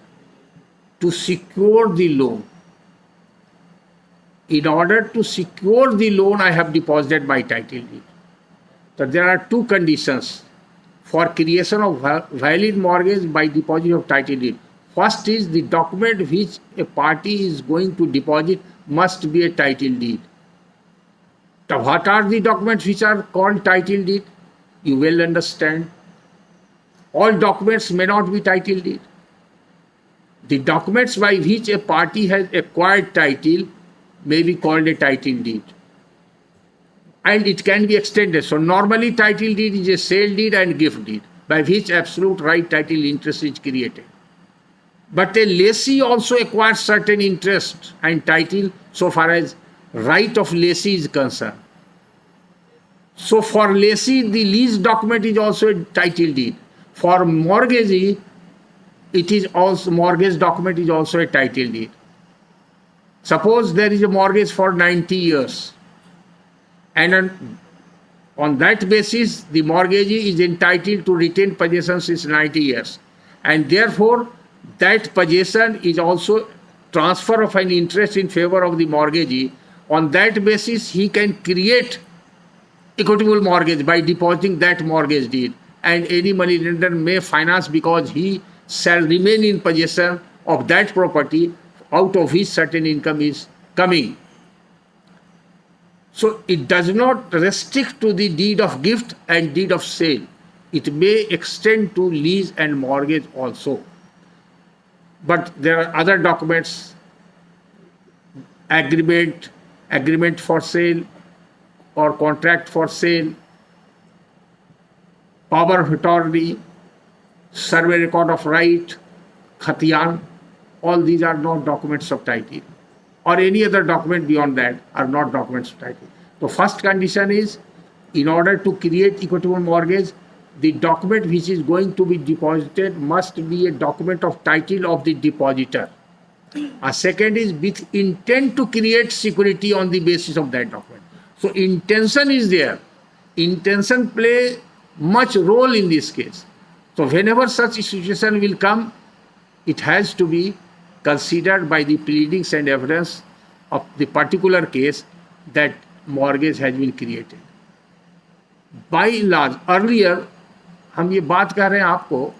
to secure the loan. In order to secure the loan, I have deposited my title deed. So there are 2 conditions for creation of valid mortgage by deposit of title deed. First is the document which a party is going to deposit must be a title deed. So what are the documents which are called title deed? You will understand. All documents may not be title deed. The documents by which a party has acquired title may be called a title deed, and it can be extended. So normally title deed is a sale deed and gift deed by which absolute right title interest is created. But a lessee also acquires certain interest and title so far as right of lessee is concerned. So for lessee, the lease document is also a title deed. For mortgagee, it is also, mortgage document is also a title deed. Suppose there is a mortgage for 90 years, and on that basis the mortgagee is entitled to retain possession since 90 years, and therefore that possession is also transfer of an interest in favor of the mortgagee. On that basis he can create equitable mortgage by depositing that mortgage deed, and any money lender may finance because he shall remain in possession of that property out of which certain income is coming. So it does not restrict to the deed of gift and deed of sale. It may extend to lease and mortgage also. But there are other documents, agreement for sale or contract for sale, power of attorney, survey record of right, khatiyan, all these are not documents of title, or any other document beyond that are not documents of title. The first condition is, in order to create equitable mortgage, the document which is going to be deposited must be a document of title of the depositor. A second is with intent to create security on the basis of that document. So intention is there. Intention play much role in this case. So whenever such a situation will come, it has to be considered by the pleadings and evidence of the particular case that mortgage has been created. By and large, earlier, हम ये बात कर रहे हैं आपको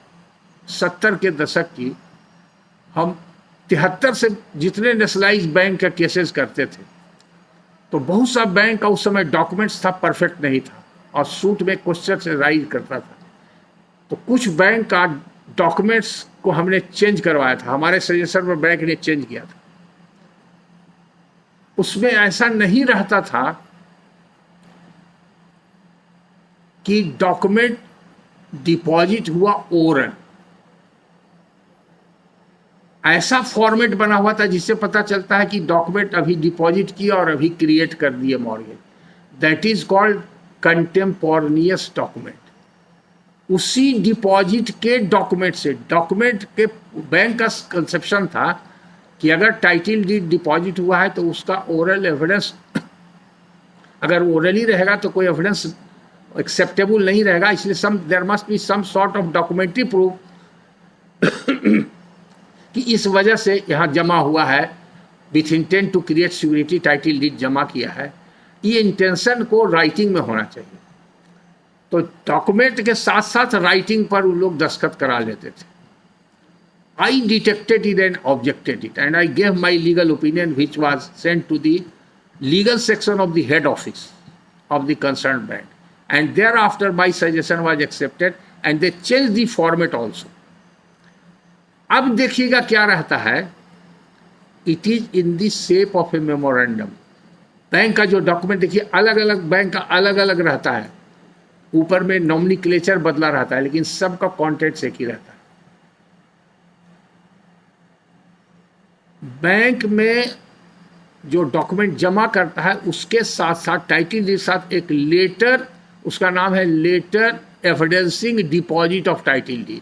70 के दशक की, हम 73 से जितने नेशनलाइज बैंक का केसेस करते थे, तो बहुत सा बैंक का उस समय डॉक्यूमेंट्स था, परफेक्ट नहीं था और सूट में क्वेश्चन से राइज करता था. तो कुछ बैंक का डॉक्यूमेंट्स को हमने चेंज करवाया था, हमारे सजेशन में बैंक ने चेंज किया था. उसमें ऐसा नहीं रहता था कि डॉक्यूमेंट डिपॉजिट हुआ ओरल, ऐसा फॉर्मेट बना हुआ था जिससे पता चलता है कि डॉक्यूमेंट अभी डिपॉजिट किया और अभी क्रिएट कर दिए mortgage. That is called contemporaneous document. उसी डिपॉजिट के डॉक्यूमेंट से, डॉक्यूमेंट के बैंक का कंसेप्शन था कि अगर टाइटल डीड डिपॉजिट हुआ है तो उसका ओरल एविडेंस, अगर ओरल ही रहेगा तो कोई एविडेंस एक्सेप्टेबल नहीं रहेगा, इसलिए there must be some sort of documentary proof कि इस वजह से यहाँ जमा हुआ है, with intent to create security title deed जमा किया है. ये इंटेंशन को राइटिंग में होना चाहिए. तो डॉक्यूमेंट के साथ साथ राइटिंग पर वो लोग दस्तखत करा लेते थे. I detected it and objected it, and I gave my legal opinion, which was sent to the legal section of the head office of the concerned bank. And thereafter my suggestion was accepted and they changed the format also. अब देखिएगा क्या रहता है, it is in the shape of A memorandum. Bank का जो document देखिए, अलग अलग बैंक का अलग अलग रहता है, ऊपर में नॉमिनिक्लेचर बदला रहता है, लेकिन सबका कॉन्टेंट एक ही रहता है. बैंक में जो डॉक्यूमेंट जमा करता है उसके साथ साथ टाइटल के साथ एक लेटर, उसका नाम है letter evidencing deposit of title deed.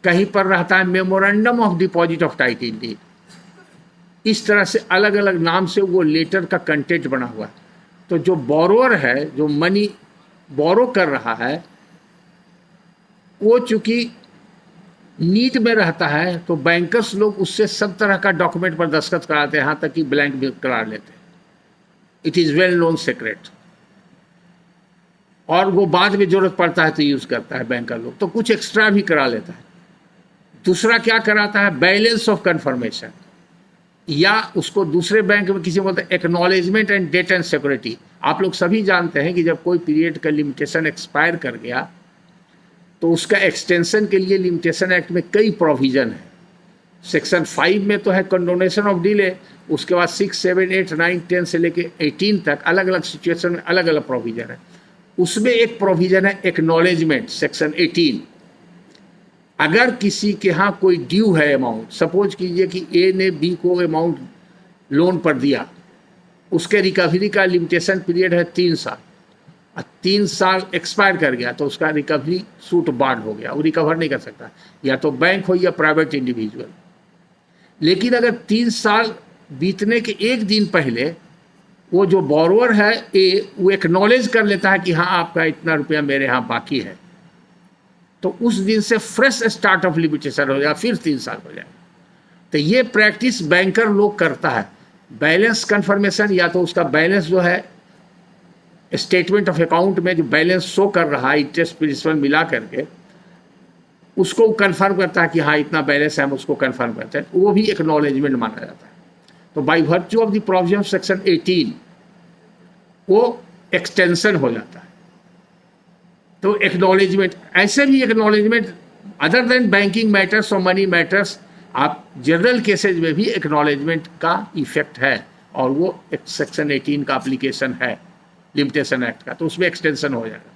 कहीं पर रहता है memorandum of deposit of title deed. इस तरह से अलग अलग नाम से वो लेटर का कंटेंट बना हुआ है. तो जो बोरोअर है, जो मनी बोरो कर रहा है, वो चूंकि नीट में रहता है तो बैंकर्स लोग उससे सब तरह का डॉक्यूमेंट पर दस्तखत कराते हैं, यहाँ तक कि ब्लैंक भी करा लेते हैं. It is well known secret. और वो बाद में जरूरत पड़ता है तो यूज़ करता है बैंकर लोग, तो कुछ एक्स्ट्रा भी करा लेता है. दूसरा क्या कराता है, बैलेंस ऑफ कन्फर्मेशन, या उसको दूसरे बैंक में किसी बोलते हैं acknowledgement and debt and security. आप लोग सभी जानते हैं कि जब कोई पीरियड का लिमिटेशन एक्सपायर कर गया तो उसका एक्सटेंशन के लिए लिमिटेशन एक्ट में कई प्रोविज़न है. सेक्शन 5 में तो है कंडोनेशन ऑफ डिले, उसके बाद 6, 7, 8, 9, 10 से लेके 18 तक अलग अलग सिचुएशन में अलग अलग प्रोविज़न है. उसमें एक प्रोविज़न है एक्नॉलेजमेंट, सेक्शन 18. अगर किसी के यहाँ कोई ड्यू है अमाउंट, सपोज कीजिए कि ए ने बी को अमाउंट लोन पर दिया, उसके रिकवरी का लिमिटेशन पीरियड है 3 साल, और 3 साल एक्सपायर कर गया तो उसका रिकवरी सूट बार हो गया, वो रिकवर नहीं कर सकता, या तो बैंक हो या प्राइवेट इंडिविजुअल. लेकिन अगर 3 साल बीतने के एक दिन पहले वो जो बोरोअर है ए, वो एक्नॉलेज कर लेता है कि हाँ आपका इतना रुपया मेरे यहाँ बाकी है, तो उस दिन से फ्रेश स्टार्ट ऑफ लिमिटेशन हो जाएगा, फिर 3 साल हो जाएगा. तो ये प्रैक्टिस बैंकर लोग करता है. बैलेंस कन्फर्मेशन, या तो उसका बैलेंस जो है स्टेटमेंट ऑफ अकाउंट में जो बैलेंस शो कर रहा है इंटरेस्ट प्रिंसिपल मिला करके, उसको कंफर्म करता है कि हाँ इतना बैलेंस है, हम उसको कंफर्म करते हैं, वो भी एक्नॉलेजमेंट माना जाता है। तो bye virtue of the provision section 18 वो एक्सटेंशन हो जाता है। तो एक्नॉलेजमेंट, ऐसे भी acknowledgement other than banking matters और मनी मैटर्स, आप जनरल केसेज में भी एक्नॉलेजमेंट का इफेक्ट है, और वो सेक्शन 18 का एप्लीकेशन है लिमिटेशन एक्ट का, तो उसमें एक्सटेंशन हो जाएगा।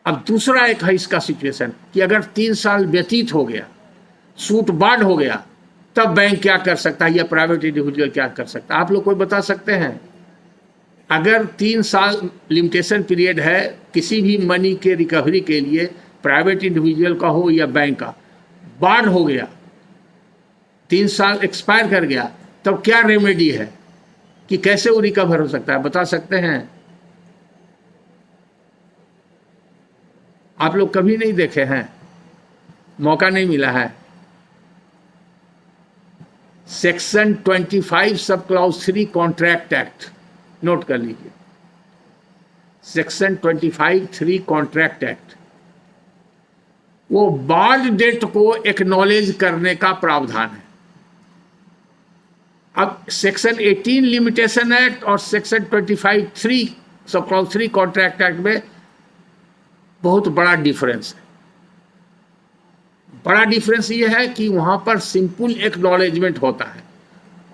अब दूसरा एक है इसका सिचुएशन कि अगर 3 साल व्यतीत हो गया, सूट बाढ़ हो गया, तब बैंक क्या कर सकता है या प्राइवेट इंडिविजुअल क्या कर सकता है? आप लोग कोई बता सकते हैं? अगर 3 साल लिमिटेशन पीरियड है किसी भी मनी के रिकवरी के लिए, प्राइवेट इंडिविजुअल का हो या बैंक का, बाढ़ हो गया, 3 साल एक्सपायर कर गया, तब क्या रेमेडी है कि कैसे वो रिकवर हो सकता है? बता सकते हैं? आप लोग कभी नहीं देखे हैं, मौका नहीं मिला है। Section 25 sub clause 3 contract act note कर लीजिए। सेक्शन 25(3) कॉन्ट्रैक्ट एक्ट, वो बाढ़ डेट को एक्नॉलेज करने का प्रावधान है। अब सेक्शन 18 लिमिटेशन एक्ट और section 25(3) sub clause 3 contract act में बहुत बड़ा डिफरेंस है। बड़ा डिफरेंस ये है कि वहां पर सिंपल एक्नॉलेजमेंट होता है,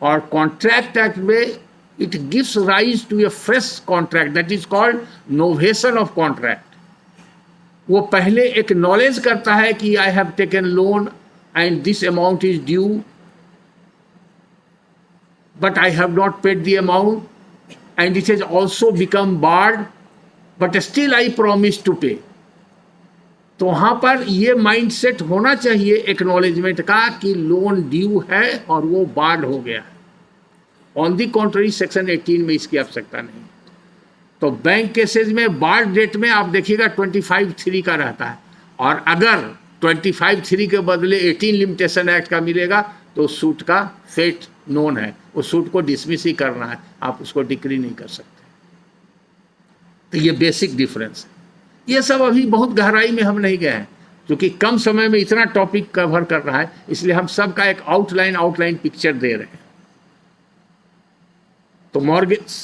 और कॉन्ट्रैक्ट एक्ट में it gives rise to a fresh contract that is called novation of contract. वो पहले acknowledge करता है कि I have taken loan and this amount is due, but I have not paid the amount and it has also become barred, but still I promise to pay. तो वहाँ पर ये mindset होना चाहिए एक्नॉलेजमेंट का कि लोन ड्यू है और वो बार्ड हो गया है। ऑन दी कॉन्ट्ररी सेक्शन 18 में इसकी आवश्यकता नहीं। तो बैंक केसेज में बार्ड डेट में आप देखिएगा 25(3) का रहता है, और अगर 25(3) के बदले 18 लिमिटेशन एक्ट का मिलेगा तो सूट का फेट नोन है, उस सूट को डिसमिस ही करना है, आप उसको डिक्री नहीं कर सकते। तो ये बेसिक डिफरेंस है। ये सब अभी बहुत गहराई में हम नहीं गए हैं, क्योंकि कम समय में इतना टॉपिक कवर कर रहा है, इसलिए हम सबका एक आउटलाइन पिक्चर दे रहे हैं। तो मॉर्गेज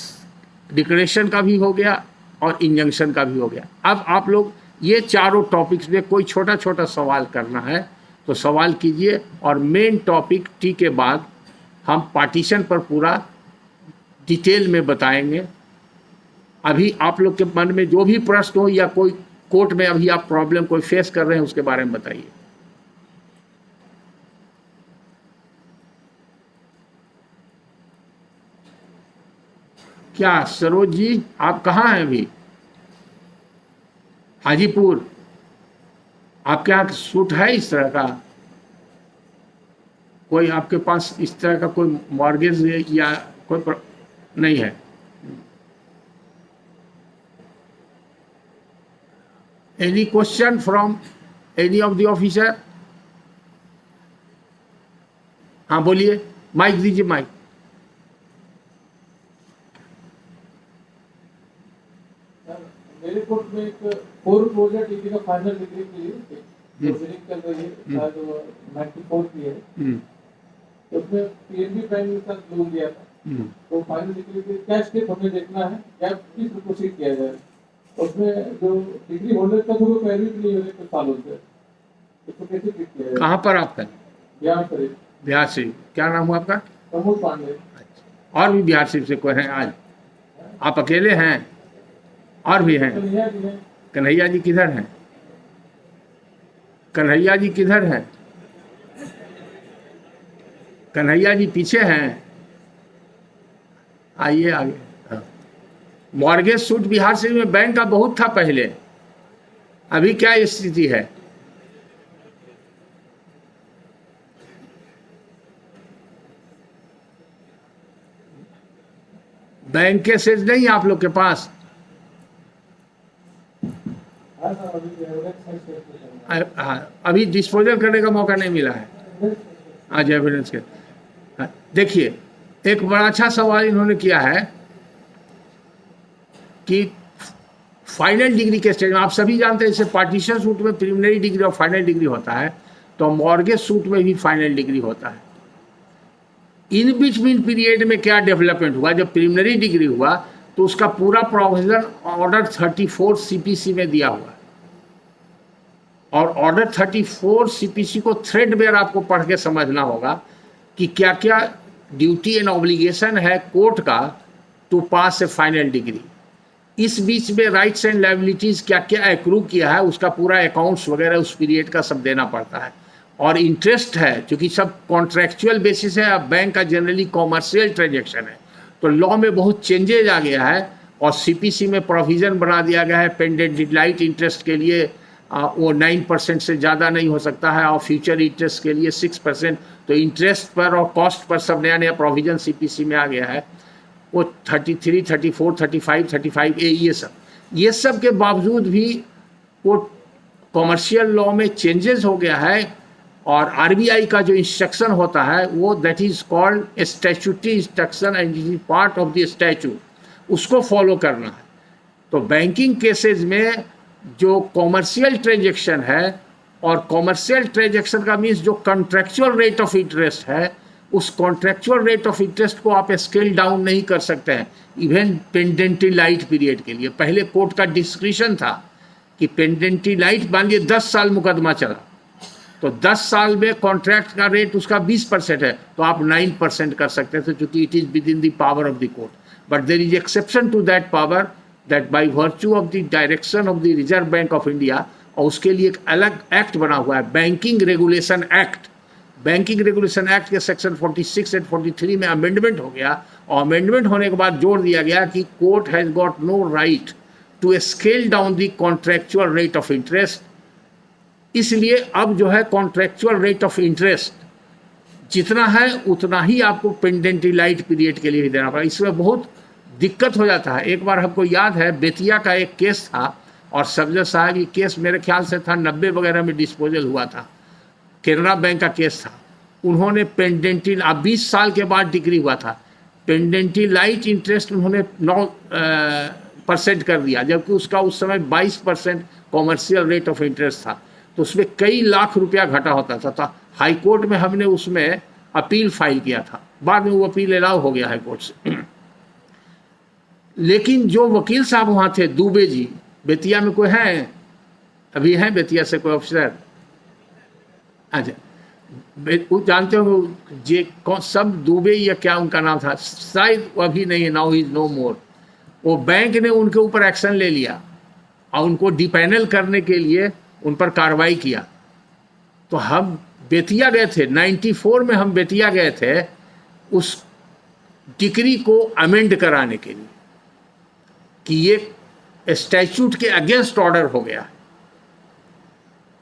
डिक्लेरेशन का भी हो गया और इंजंक्शन का भी हो गया। अब आप लोग ये चारों टॉपिक्स में कोई छोटा छोटा सवाल करना है तो सवाल कीजिए, और मेन टॉपिक टी के बाद हम पार्टीशन पर पूरा डिटेल में बताएंगे। अभी आप लोग के मन में जो भी प्रश्न हो या कोई कोर्ट में अभी आप प्रॉब्लम कोई फेस कर रहे हैं उसके बारे में बताइए। क्या सरोज जी आप कहाँ हैं अभी? हाजीपुर। आपके यहाँ सूट है इस तरह का? कोई आपके पास इस तरह का कोई मॉर्गेज या कोई नहीं है? Any question from any of the officer? हाँ बोलिए, माइक दीजिए माइक। मेरे कोर्ट में एक 4 प्रोजेक्ट डिग्री का फाइनल डिग्री के लिए प्रोसीडिंग चल रही है, शायद 94 की है। तो उसमें पीएनबी बैंक ने सर लोन दिया था, तो फाइनल डिग्री के क्या स्टेप हमें देखना है, क्या किस प्रोसीड किया जाए? उसमें जो डिग्री होल्डर था वो पैरवी नहीं हो रहे कुछ सालों से, उसको कैसे ट्रीट किया जाए? कहाँ पर आपका? बिहार शरीफ। बिहार से। क्या नाम हुआ आपका? प्रमोद पांडे। और भी बिहार शरीफ से कोई हैं आज? आप अकेले हैं? और भी हैं? कन्हैया जी किधर हैं? कन्हैया जी किधर हैं? कन्हैया जी पीछे हैं, आइए आगे। मॉर्गेज सूट बिहार से में बैंक का बहुत था पहले, अभी क्या स्थिति है? बैंक के सेज नहीं आप लोग के पास? अभी डिस्पोजल करने का मौका नहीं मिला है आज एविडेंस के। देखिए एक बड़ा अच्छा सवाल इन्होंने किया है कि फाइनल डिग्री के स्टेज में, आप सभी जानते हैं, जैसे पार्टीशन सूट में प्रिलिमिनरी डिग्री और फाइनल डिग्री होता है, तो मॉर्गेज सूट में भी फाइनल डिग्री होता है। इन बिटवीन पीरियड में क्या डेवलपमेंट हुआ, जब प्रिलिमिनरी डिग्री हुआ तो उसका पूरा प्रोविजन ऑर्डर 34 सीपीसी में दिया हुआ है, और ऑर्डर 34 सीपीसी को थ्रेडबेयर आपको पढ़ के समझना होगा कि क्या क्या ड्यूटी एंड ऑब्लिगेशन है कोर्ट का to pass a final decree. इस बीच में राइट्स एंड लायबिलिटीज क्या क्या एक्रू किया है, उसका पूरा अकाउंट्स वगैरह उस पीरियड का सब देना पड़ता है। और इंटरेस्ट है, क्योंकि सब कॉन्ट्रैक्चुअल बेसिस है, अब बैंक का जनरली कॉमर्शियल ट्रांजेक्शन है, तो लॉ में बहुत चेंजेज आ गया है, और सीपीसी में प्रोविजन बना दिया गया है पेंडेंट डिलाइट इंटरेस्ट के लिए वो 9% से ज़्यादा नहीं हो सकता है, और फ्यूचर इंटरेस्ट के लिए 6%। तो इंटरेस्ट पर और कॉस्ट पर सब नया नया प्रोविजन सीपीसी में आ गया है। वो 33, 34, 35, 35A ये सब के बावजूद भी वो कॉमर्शियल लॉ में चेंजेस हो गया है, और आरबीआई का जो इंस्ट्रक्शन होता है वो that is called statutory instruction and it is part of the statute, उसको फॉलो करना है। तो बैंकिंग केसेस में जो कॉमर्शियल ट्रांजेक्शन है, और कॉमर्शियल ट्रांजेक्शन का मीन्स जो कॉन्ट्रैक्चुअल रेट ऑफ इंटरेस्ट है, उस कॉन्ट्रैक्चुअल रेट ऑफ इंटरेस्ट को आप स्केल डाउन नहीं कर सकते हैं इवन पेंडेंटी लाइट पीरियड के लिए। पहले कोर्ट का डिस्क्रिशन था कि पेंडेंटी लाइट मान लीजिए 10 साल मुकदमा चला, तो 10 साल में कॉन्ट्रैक्ट का रेट उसका 20% है, तो आप 9% कर सकते थे, क्योंकि it is within the power of the court. But there is exception to that power, that by virtue of the direction of the reserve bank of India, और उसके लिए एक अलग एक्ट बना हुआ है, banking regulation act. Banking regulation act के section 46 and 43 में अमेंडमेंट हो गया, और अमेंडमेंट होने के बाद जोड़ दिया गया कि court has got no right to scale down the contractual rate of interest. इसलिए अब जो है कॉन्ट्रैक्चुअल रेट ऑफ इंटरेस्ट जितना है उतना ही आपको पेंडेंटी लाइट पीरियड के लिए ही देना पड़ा। इसमें बहुत दिक्कत हो जाता है। एक बार हमको याद है बेतिया का एक केस था, और सब्जर साहब ये केस मेरे ख्याल से था 90 वगैरह में डिस्पोजल हुआ था, केनरा बैंक का केस था। उन्होंने पेंडेंटी 20 साल के बाद डिग्री हुआ था, पेंडेंटी लाइट इंटरेस्ट उन्होंने 9% कर दिया, जबकि उसका उस समय 22% कॉमर्शियल रेट ऑफ इंटरेस्ट था, तो उसमें कई लाख रुपया घटा होता था। हाई कोर्ट में हमने उसमें अपील फाइल किया था, बाद में वो अपील अलाउ हो गया हाई कोर्ट से। लेकिन जो वकील साहब वहाँ थे, दुबे जी, बेतिया में कोई हैं अभी, हैं बेतिया से कोई ऑफिसर? अच्छा, वो जानते हो जे कौन सब दुबे या क्या उनका नाम था, शायद वो अभी नहीं है, नाउ इज नो मोर। वो बैंक ने उनके ऊपर एक्शन ले लिया और उनको डिपैनल करने के लिए उन पर कार्रवाई किया। तो हम बेतिया गए थे, 94 में हम बेतिया गए थे उस डिक्री को अमेंड कराने के लिए कि ये स्टैट्यूट के अगेंस्ट ऑर्डर हो गया,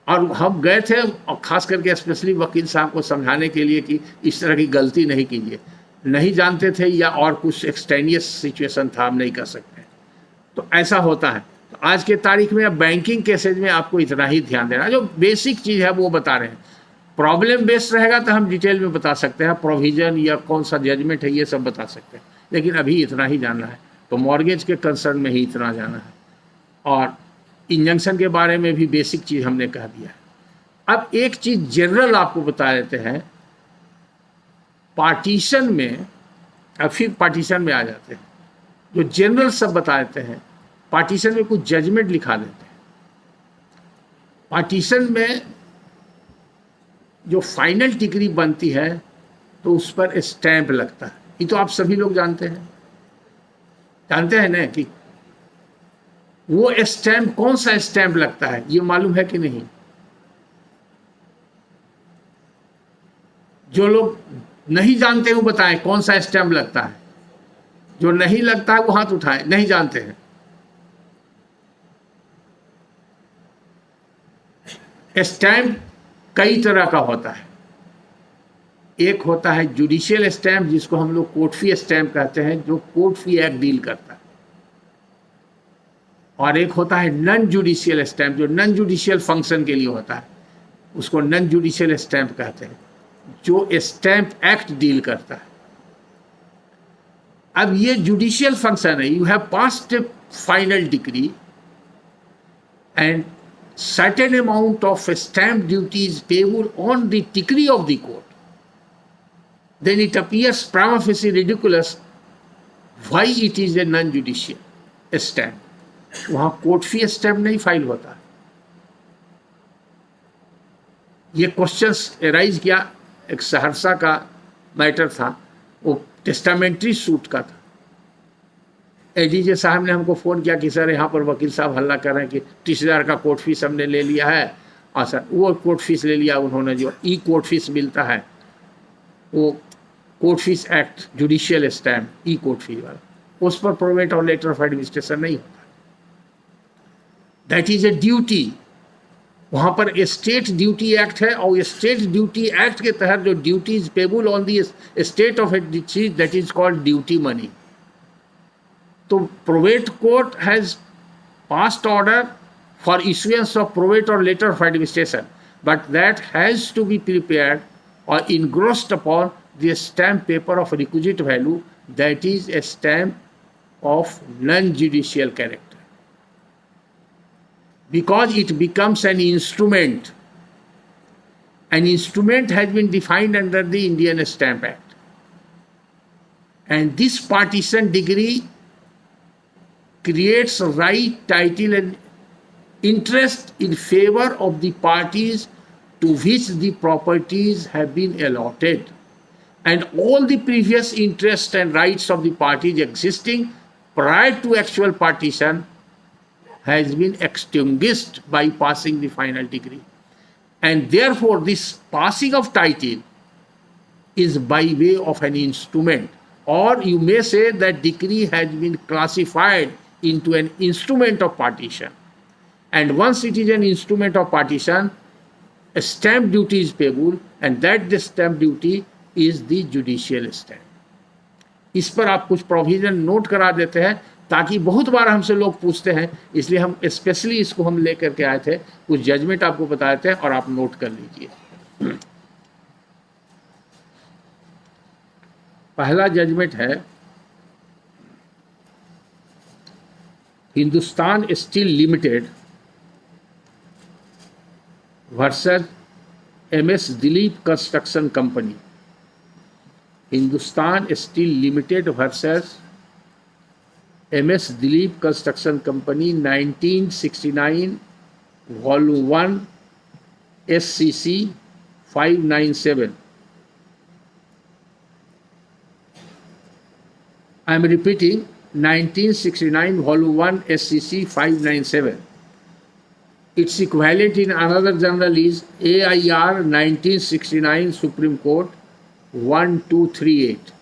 और हम गए थे, और खास करके स्पेशली वकील साहब को समझाने के लिए कि इस तरह की गलती नहीं कीजिए। नहीं जानते थे या और कुछ एक्सटेनियस सिचुएशन था, हम नहीं कर सकते, तो ऐसा होता है। तो आज के तारीख में अब बैंकिंग केसेज में आपको इतना ही ध्यान देना, जो बेसिक चीज़ है वो बता रहे हैं। प्रॉब्लम बेस्ड रहेगा तो हम डिटेल में बता सकते हैं, प्रोविजन या कौन सा जजमेंट है ये सब बता सकते हैं, लेकिन अभी इतना ही जानना है। तो मॉर्गेज के कंसर्न में ही इतना जाना है, और इंजंक्शन के बारे में भी बेसिक चीज़ हमने कह दिया है। अब एक चीज़ जनरल आपको बता देते हैं, पार्टीशन में, अब फिर पार्टीशन में आ जाते हैं, जो जनरल सब बता देते हैं। पार्टीशन में कुछ जजमेंट लिखा देते हैं। पार्टीशन में जो फाइनल डिग्री बनती है तो उस पर स्टैंप लगता है, ये तो आप सभी लोग जानते हैं ना कि वो स्टैंप कौन सा स्टैंप लगता है, ये मालूम है कि नहीं? जो लोग नहीं जानते वो बताएं कौन सा स्टैंप लगता है। जो नहीं लगता है वो हाथ उठाए, नहीं जानते हैं। स्टैंप कई तरह का होता है। एक होता है जुडिशियल स्टैंप, जिसको हम लोग कोर्ट फी स्टैंप कहते हैं, जो कोर्ट फी एक्ट डील करता है। और एक होता है नॉन जुडिशियल स्टैंप, जो नॉन जुडिशियल फंक्शन के लिए होता है, उसको नॉन जुडिशियल स्टैंप कहते हैं, जो स्टैंप एक्ट डील करता है। अब ये जुडिशियल फंक्शन है. You have passed A final degree and certain amount of stamp duty is payable on the decree of the court, then it appears prima facie ridiculous why it is a non-judicial stamp. वहाँ court fee stamp नहीं file होता. ये questions arise किया. एक सहरसा का matter था, वो testamentary suit का था. एडीजे साहब ने हमको फ़ोन किया कि सर यहाँ पर वकील साहब हल्ला कर रहे हैं कि 30,000 का कोर्ट फीस हमने ले लिया है. और सर वो कोर्ट फीस ले लिया उन्होंने, जो ई कोर्ट फीस मिलता है वो court fee act judicial stamp e court fee वाला, उस पर प्रोवेट और लेटर ऑफ एडमिनिस्ट्रेशन नहीं होता. That is a duty. वहाँ पर स्टेट ड्यूटी एक्ट है और स्टेट ड्यूटी एक्ट के तहत जो duty is payable on the state of a चीज that is called duty money. तो probate court has passed order for issuance of probate or letter of administration, but that has to be prepared or engrossed upon the stamp paper of requisite value, that is a stamp of non-judicial character, because it becomes an instrument. An instrument has been defined under the Indian Stamp Act, and this partition degree creates right, title and interest in favor of the parties to which the properties have been allotted, and all the previous interests and rights of the parties existing prior to actual partition has been extinguished by passing the final decree. And therefore this passing of title is by way of an instrument, or you may say that decree has been classified into an instrument of partition. And once it is an instrument of partition, a stamp duty is payable, and that the stamp duty is the judicial stamp. इस पर आप कुछ provision note करा देते हैं, ताकि बहुत बार हमसे लोग पूछते हैं, इसलिए हम स्पेशली इसको हम लेकर के आए थे. कुछ जजमेंट आपको बताए थे और आप नोट कर लीजिए. पहला जजमेंट है Hindustan steel limited versus MS Dilip construction company. Hindustan steel limited versus MS Dilip construction company 1969 volume 1 SCC 597. I am repeating, 1969 volume 1 SCC 597. Its equivalent in another journal is AIR 1969 Supreme Court 1238.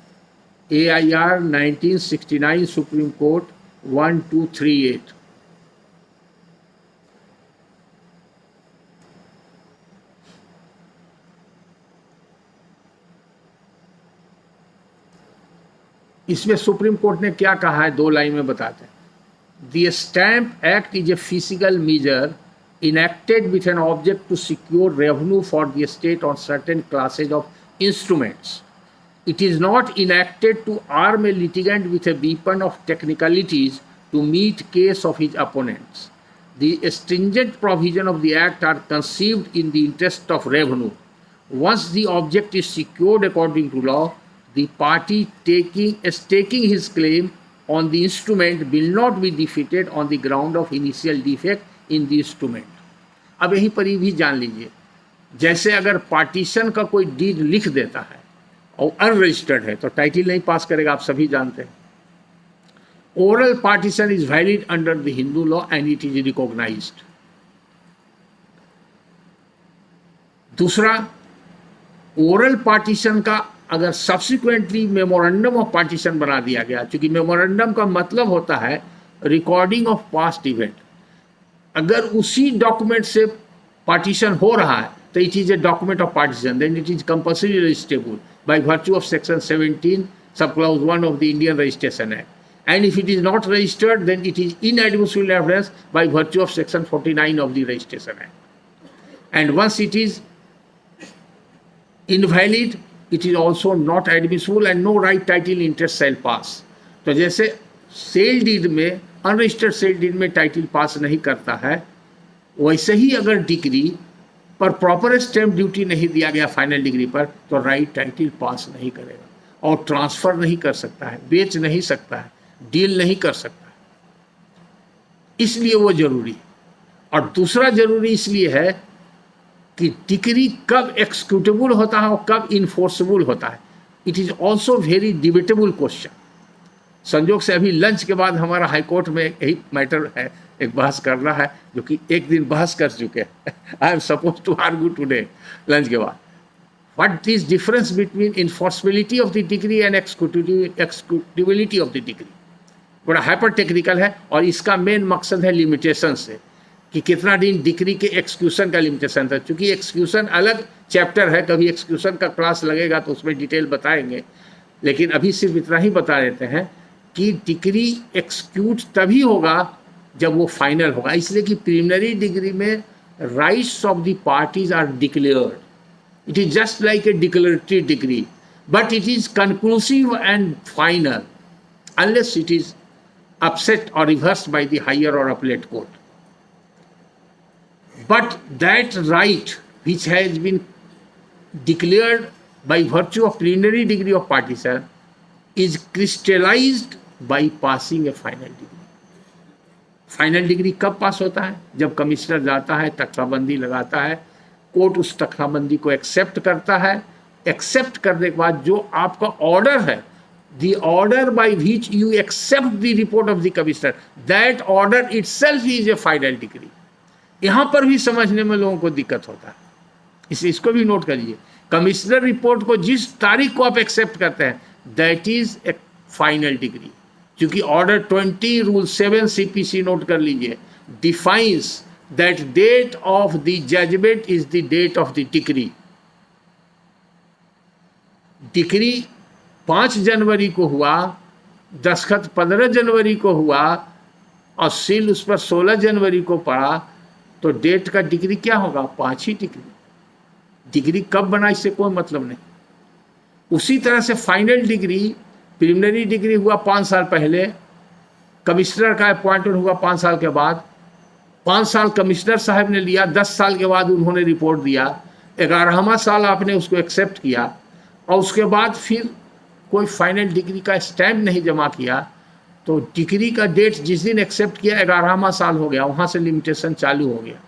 AIR 1969 Supreme Court 1238. इसमें supreme court ने क्या कहा है, 2 line में बताते हैं. The stamp act is a fiscal measure enacted with an object to secure revenue for the state on certain classes of instruments. It is not enacted to arm a litigant with a weapon of technicalities to meet case of his opponents. The stringent provision of the act are conceived in the interest of revenue. Once the object is secured according to law, the party staking his claim on the instrument will not be defeated on the ground of initial defect in the instrument. अब यहीं पर ये भी जान लीजिए, जैसे अगर partition का कोई डीड लिख देता है और अनरजिस्टर्ड है तो टाइटल नहीं पास करेगा, आप सभी जानते हैं. Oral partition is valid under the Hindu law and it is recognised. दूसरा, ओरल पार्टीशन का अगर सब्सिक्वेंटली मेमोरेंडम ऑफ पार्टीशन बना दिया गया, क्योंकि मेमोरेंडम का मतलब होता है रिकॉर्डिंग ऑफ पास्ट इवेंट, अगर उसी डॉक्यूमेंट से पार्टीशन हो रहा है तो it is a document of partition, then it is compulsory registrable by virtue of section 17 sub clause 1 of the Indian registration act. And if it is not registered, then it is inadmissible evidence by virtue of section 49 of the Registration Act. And once it is invalid, it is also not admissible and no right title interest shall pass. तो जैसे sale deed में, unregistered sale deed में title पास नहीं करता है, वैसे ही अगर degree पर प्रॉपर स्टैम्प ड्यूटी नहीं दिया गया फाइनल डिग्री पर, तो राइट टाइटल पास नहीं करेगा और ट्रांसफर नहीं कर सकता है, बेच नहीं सकता है, डील नहीं कर सकता है। इसलिए वो जरूरी है। और दूसरा जरूरी इसलिए है कि डिग्री कब एक्सिक्यूटेबल होता है और कब इन्फोर्सेबल होता है। It is also very debatable question. संजोग से अभी लंच के बाद हमारा हाईकोर्ट में यही मैटर है, एक बहस करना है, जो कि एक दिन बहस कर चुके हैं। I am suppose to argue today lunch के बाद। What is difference between enforceability of the decree and executability of the decree. बड़ा हाइपर टेक्निकल है और इसका मेन मकसद है लिमिटेशन से, कि कितना दिन डिग्री के एक्सक्यूशन का लिमिटेशन था। चूंकि एक्सक्यूशन अलग चैप्टर है, कभी एक्सक्यूशन का क्लास लगेगा तो उसमें डिटेल बताएंगे, लेकिन अभी सिर्फ इतना ही बता देते हैं कि डिग्री एक्सक्यूट तभी होगा जब वो फाइनल होगा। इसलिए कि प्रिलिमिनरी डिग्री में rights of the parties are declared. It is just like a declaratory decree, but it is conclusive and final unless it is upset or reversed by the higher or appellate court. But that right which has been declared by virtue of preliminary degree of partition is crystallized by passing a final degree. Final decree कब पास होता है? जब commissioner जाता है, तख्ताबंदी लगाता है, court उस तख्ताबंदी को एक्सेप्ट करता है। एक्सेप्ट करने के बाद जो आपका ऑर्डर है, the order by which you accept the report of the commissioner, that order itself is a final degree. यहां पर भी समझने में लोगों को दिक्कत होता है, इसको भी नोट करिए। कमिश्नर रिपोर्ट को जिस तारीख को आप एक्सेप्ट करते हैं, that is a final decree. क्योंकि ऑर्डर 20 रूल 7 CPC नोट कर लीजिए, defines that date of the judgement is the date of the decree. Decree 5 जनवरी को हुआ, दस्तखत 15 जनवरी को हुआ और सील उस पर 16 जनवरी को पड़ा, तो डेट का डिग्री क्या होगा? 5 ही डिग्री। डिग्री कब बना इससे कोई मतलब नहीं। उसी तरह से फाइनल डिग्री, प्रिलिमिनरी डिग्री हुआ 5 साल पहले, कमिश्नर का अपॉइंटमेंट हुआ 5 साल के बाद, 5 साल कमिश्नर साहब ने लिया, 10 साल के बाद उन्होंने रिपोर्ट दिया, 11वां साल आपने उसको एक्सेप्ट किया और उसके बाद फिर कोई फाइनल डिग्री का स्टैम्प नहीं जमा किया, तो डिग्री का डेट जिस दिन एक्सेप्ट किया 11वां साल हो गया, वहाँ से लिमिटेशन चालू हो गया।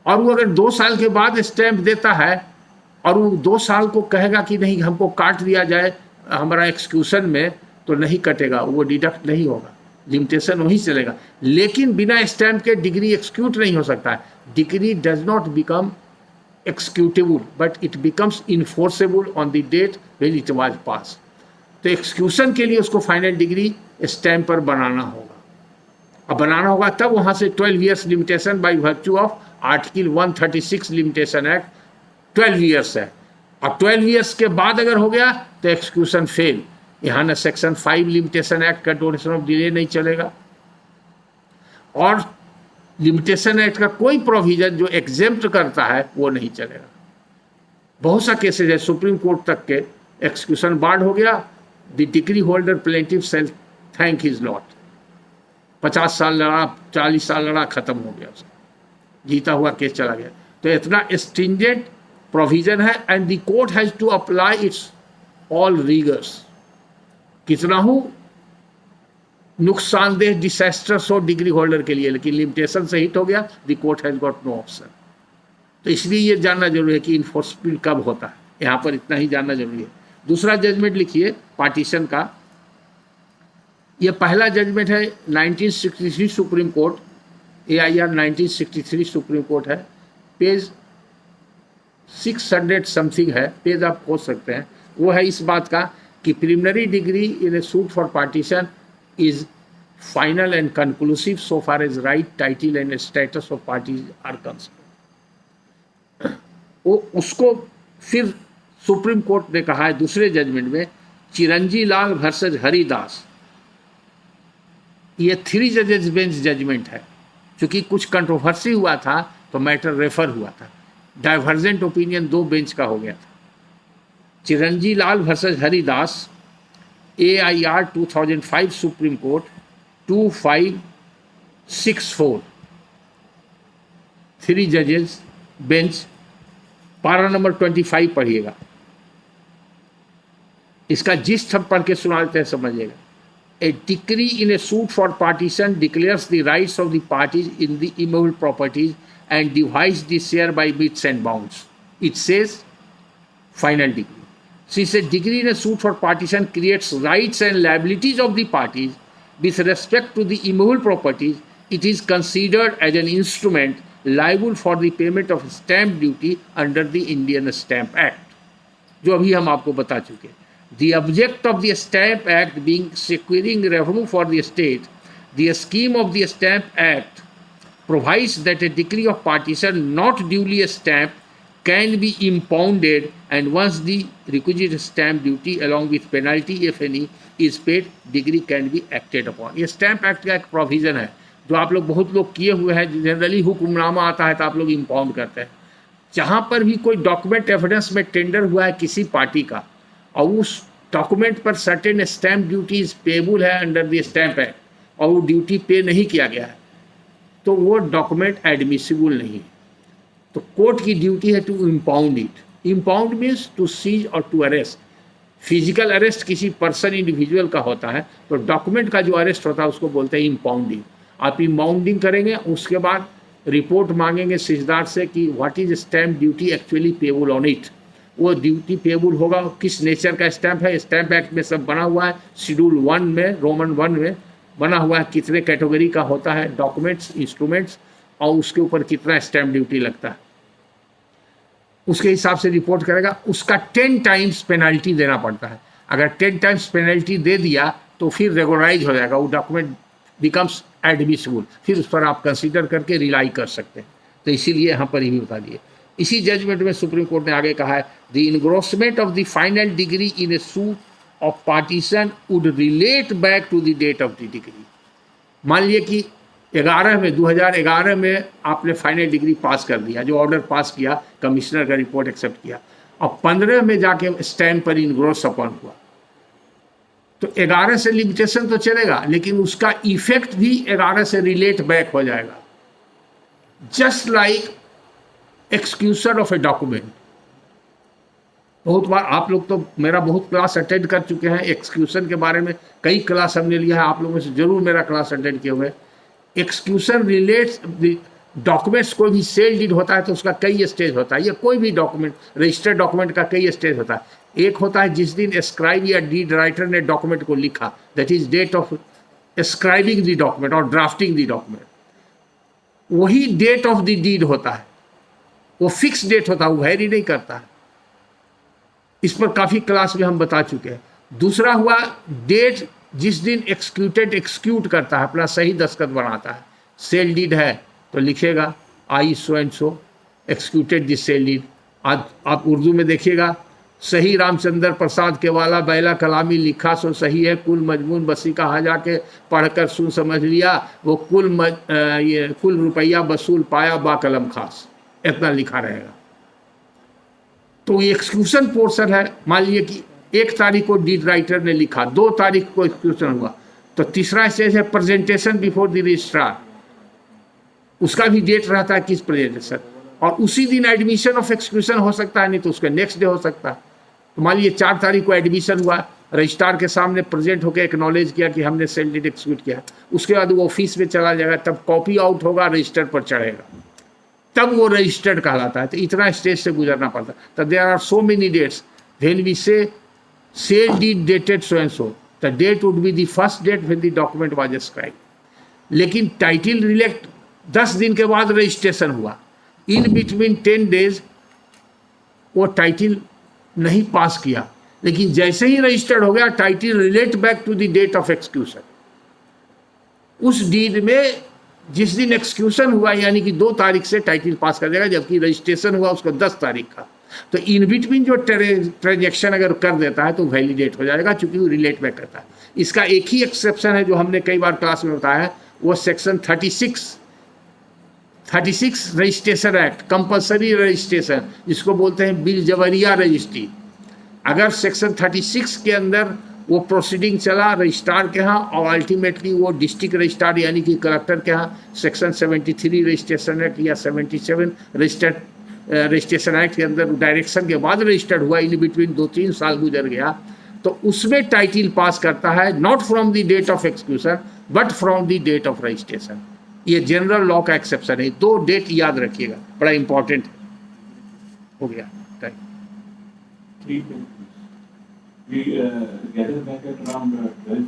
और वो अगर 2 साल के बाद स्टैम्प देता है और वो 2 साल को कहेगा कि नहीं हमको काट दिया जाए हमारा एक्सक्यूशन में, तो नहीं कटेगा, वो डिडक्ट नहीं होगा, लिमिटेशन वहीं चलेगा। लेकिन बिना स्टैम्प के डिग्री एक्सक्यूट नहीं हो सकता है। Degree does not become executable, but it becomes enforceable on the date when it was passed. तो एक्सक्यूशन के लिए उसको फाइनल डिग्री स्टैम्प पर बनाना होगा, अब बनाना होगा तब वहाँ से 12 years limitation by virtue of article 136 limitation act 12 years है। और 12 ईयर्स के बाद अगर हो गया तो एक्सक्यूशन फेल। यहाँ ना सेक्शन 5 लिमिटेशन एक्ट का ड्यूरेशन ऑफ डिले नहीं चलेगा, और लिमिटेशन एक्ट का कोई प्रोविजन जो एग्जेम्प्ट करता है वो नहीं चलेगा। बहुत सा केसेज है सुप्रीम कोर्ट तक के, एक्सक्यूशन बार्ड हो गया, the decree holder plaintiff sale thank his lot, 50 साल लड़ा, 40 साल लड़ा, खत्म हो गया, उसका जीता हुआ केस चला गया। तो इतना स्ट्रिंजेंट प्रोविजन है and the court has to apply its all rigours. कितना हो नुकसानदेह डिसेस्टर्स हो डिग्री होल्डर के लिए, लेकिन लिमिटेशन से हिट हो गया, the court has got no option. तो इसलिए ये जानना जरूरी है कि इन्फोर्समेंट कब होता है, यहाँ पर इतना ही जानना जरूरी है। दूसरा जजमेंट लिखिए पार्टीशन का, ये पहला जजमेंट है 1963 supreme court, AIR 1963 supreme court है, पेज 600 समथिंग है, पेज आप खोज सकते हैं। वो है इस बात का कि preliminary degree in a suit for partition is final and conclusive so far as right, title and status of parties are concerned. वो उसको फिर सुप्रीम कोर्ट ने कहा है दूसरे जजमेंट में, चिरंजी लाल वर्सेस हरिदास, ये 3 जजेस बेंच जजमेंट है। क्योंकि कुछ कंट्रोवर्सी हुआ था तो मैटर रेफर हुआ था, डाइवर्जेंट ओपिनियन 2 बेंच का हो गया था। Chiranji Lal versus Haridas AIR 2005 Supreme Court 2564, 3 जजेस बेंच, पारा नंबर 25 पढ़िएगा। इसका जिस्ट हम पढ़ के सुना देते हैं, समझिएगा। A decree in a suit for partition declares the rights of the parties in the immovable properties and divides the share by bits and bounds. It says final decree. Since a decree in a suit for partition creates rights and liabilities of the parties with respect to the immovable properties, it is considered as an instrument liable for the payment of stamp duty under the Indian Stamp Act, जो अभी हम आपको बता चुके हैं। The object of the Stamp Act being securing revenue for the state, the scheme of the Stamp Act provides that a decree of partition not duly stamped can be impounded, and once the requisite stamp duty along with penalty, if any, is paid, decree can be acted upon. ये Stamp Act का एक provision है जो आप लोग बहुत लोग किए हुए हैं। जनरली हुक्मनामा आता है तो आप लोग इम्पाउंड करते हैं। जहाँ पर भी कोई डॉक्यूमेंट एविडेंस में टेंडर हुआ है किसी पार्टी का और उस डॉक्यूमेंट पर सर्टेन स्टैम्प ड्यूटीज पेबल है अंडर द स्टैम्प एक्ट और वो ड्यूटी पे नहीं किया गया है, तो वो डॉक्यूमेंट एडमिसिबल नहीं है। तो कोर्ट की ड्यूटी है to impound it. Impound means to seize और टू अरेस्ट। फिजिकल अरेस्ट किसी पर्सन इंडिविजुअल का होता है, तो डॉक्यूमेंट का जो अरेस्ट होता है उसको बोलते हैं इम्पाउंडिंग। आप इम्पाउंडिंग करेंगे, उसके बाद रिपोर्ट मांगेंगे सीजदार से कि what is stamp duty actually payable on it. वो ड्यूटी पेबल होगा, किस नेचर का स्टैम्प है। स्टैम्प एक्ट में सब बना हुआ है, शेड्यूल 1 में, रोमन 1 में बना हुआ है कितने कैटेगरी का होता है डॉक्यूमेंट्स, इंस्ट्रूमेंट्स, और उसके ऊपर कितना स्टैम्प ड्यूटी लगता है। उसके हिसाब से रिपोर्ट करेगा। उसका 10 टाइम्स पेनल्टी देना पड़ता है। अगर 10 टाइम्स पेनल्टी दे दिया तो फिर रेगुलराइज हो जाएगा, वो डॉक्यूमेंट बिकम्स एडमिसिबल, फिर उस पर आप कंसीडर करके रिलाई कर सकते हैं। तो इसीलिए यहाँ पर ही बता दिए। इसी जजमेंट में सुप्रीम कोर्ट ने आगे कहा है, the engrossment of the final decree in a suit of partition would relate back to the date of the decree. मान लिए कि 2011 में आपने फाइनल डिग्री पास कर दिया, जो ऑर्डर पास किया, कमिश्नर का रिपोर्ट एक्सेप्ट किया, और 15 में जाके स्टैम्प पर इनग्रोस अपॉन हुआ, तो 11 से लिमिटेशन तो चलेगा, लेकिन उसका इफेक्ट भी 11 से रिलेट बैक हो जाएगा। Just like execution of a document. बहुत बार आप लोग तो मेरा बहुत क्लास अटेंड कर चुके हैं एक्सक्यूशन के बारे में, कई क्लास हमने लिया है, आप लोगों में से जरूर मेरा क्लास अटेंड किए हुए। एक्सक्यूशन रिलेट्स डॉक्यूमेंट्स, कोई भी सेल डीड होता है तो उसका कई स्टेज होता है, या कोई भी डॉक्यूमेंट, रजिस्टर्ड डॉक्यूमेंट का कई स्टेज होता है। एक होता है जिस दिन स्क्राइब या डीड राइटर ने डॉक्यूमेंट को लिखा, that is date of scribing the document और ड्राफ्टिंग द डॉक्यूमेंट, वही डेट ऑफ द डीड होता है। वो फिक्स डेट होता है, वो वेरी नहीं करता है। इस पर काफ़ी क्लास में हम बता चुके हैं। दूसरा हुआ डेट जिस दिन एक्सक्यूटेड एक्सक्यूट करता है, अपना सही दस्तखत बनाता है। सेल डीड है तो लिखेगा I so and so executed this sale deed. आज आप उर्दू में देखिएगा, सही रामचंद्र प्रसाद केवाला बैला कलामी लिखा सो सही है, कुल मजमून बसी का हाँ जाके पढ़कर सुन समझ लिया, वो कुल रुपया वसूल पाया बा कलम खास, इतना लिखा रहेगा। तो ये एक्सक्यूशन पोर्शन है। मान लीजिए कि 1 तारीख को डीड राइटर ने लिखा, 2 तारीख को एक्सक्यूशन हुआ, तो तीसरा स्टेज है प्रेजेंटेशन बिफोर द रजिस्ट्रार। उसका भी डेट रहता है किस प्रेजेंटेशन, और उसी दिन एडमिशन ऑफ एक्सक्यूशन हो सकता है, नहीं तो उसका नेक्स्ट डे हो सकता है। तो मान लीजिए 4 तारीख को एडमिशन हुआ, रजिस्ट्रार के सामने प्रेजेंट होकर एक्नॉलेज किया कि हमने सेल डीड एक्सक्यूट किया। उसके बाद वो ऑफिस में चला जाएगा, तब कॉपी आउट होगा, रजिस्टर पर चढ़ेगा, तब वो रजिस्टर्ड कहलाता है। तो इतना स्टेज से गुजरना पड़ता है। तो there are so many dates when we say sale deed dated so and so, the date would be the first date when the document was scribed. लेकिन टाइटल रिलेक्ट 10 दिन के बाद रजिस्ट्रेशन हुआ, इन बिटवीन 10 डेज वो title नहीं pass किया, लेकिन जैसे ही रजिस्टर्ड हो गया title relate back to the date of execution. उस डीड में जिस दिन एक्सक्यूशन हुआ यानी कि 2 तारीख से टाइटल पास कर देगा, जबकि रजिस्ट्रेशन हुआ उसको 10 तारीख का। तो इन बिटवीन जो ट्रांजेक्शन अगर कर देता है तो वैलिडेट हो जाएगा, चूंकि वो रिलेट बैक करता है। इसका एक ही एक्सेप्शन है जो हमने कई बार क्लास में बताया है, वो section 36 registration act, compulsory registration, जिसको बोलते हैं बिल जबरिया रजिस्ट्री। अगर सेक्शन 36 के अंदर वो प्रोसीडिंग चला रजिस्ट्रार के यहाँ और अल्टीमेटली वो डिस्ट्रिक्ट रजिस्ट्रार यानी कि कलेक्टर के यहाँ सेक्शन 73 रजिस्ट्रेशन एक्ट या 77 रजिस्ट्रेशन एक्ट के अंदर डायरेक्शन के बाद रजिस्टर्ड हुआ, इन बिटवीन 2-3 साल गुजर गया, तो उसमें टाइटिल पास करता है not from the date of execution but from the date of registration. ये जनरल लॉ का एक्सेप्शन है। 2 डेट याद रखिएगा, बड़ा इंपॉर्टेंट है। हो गया time. We gather back at around 12.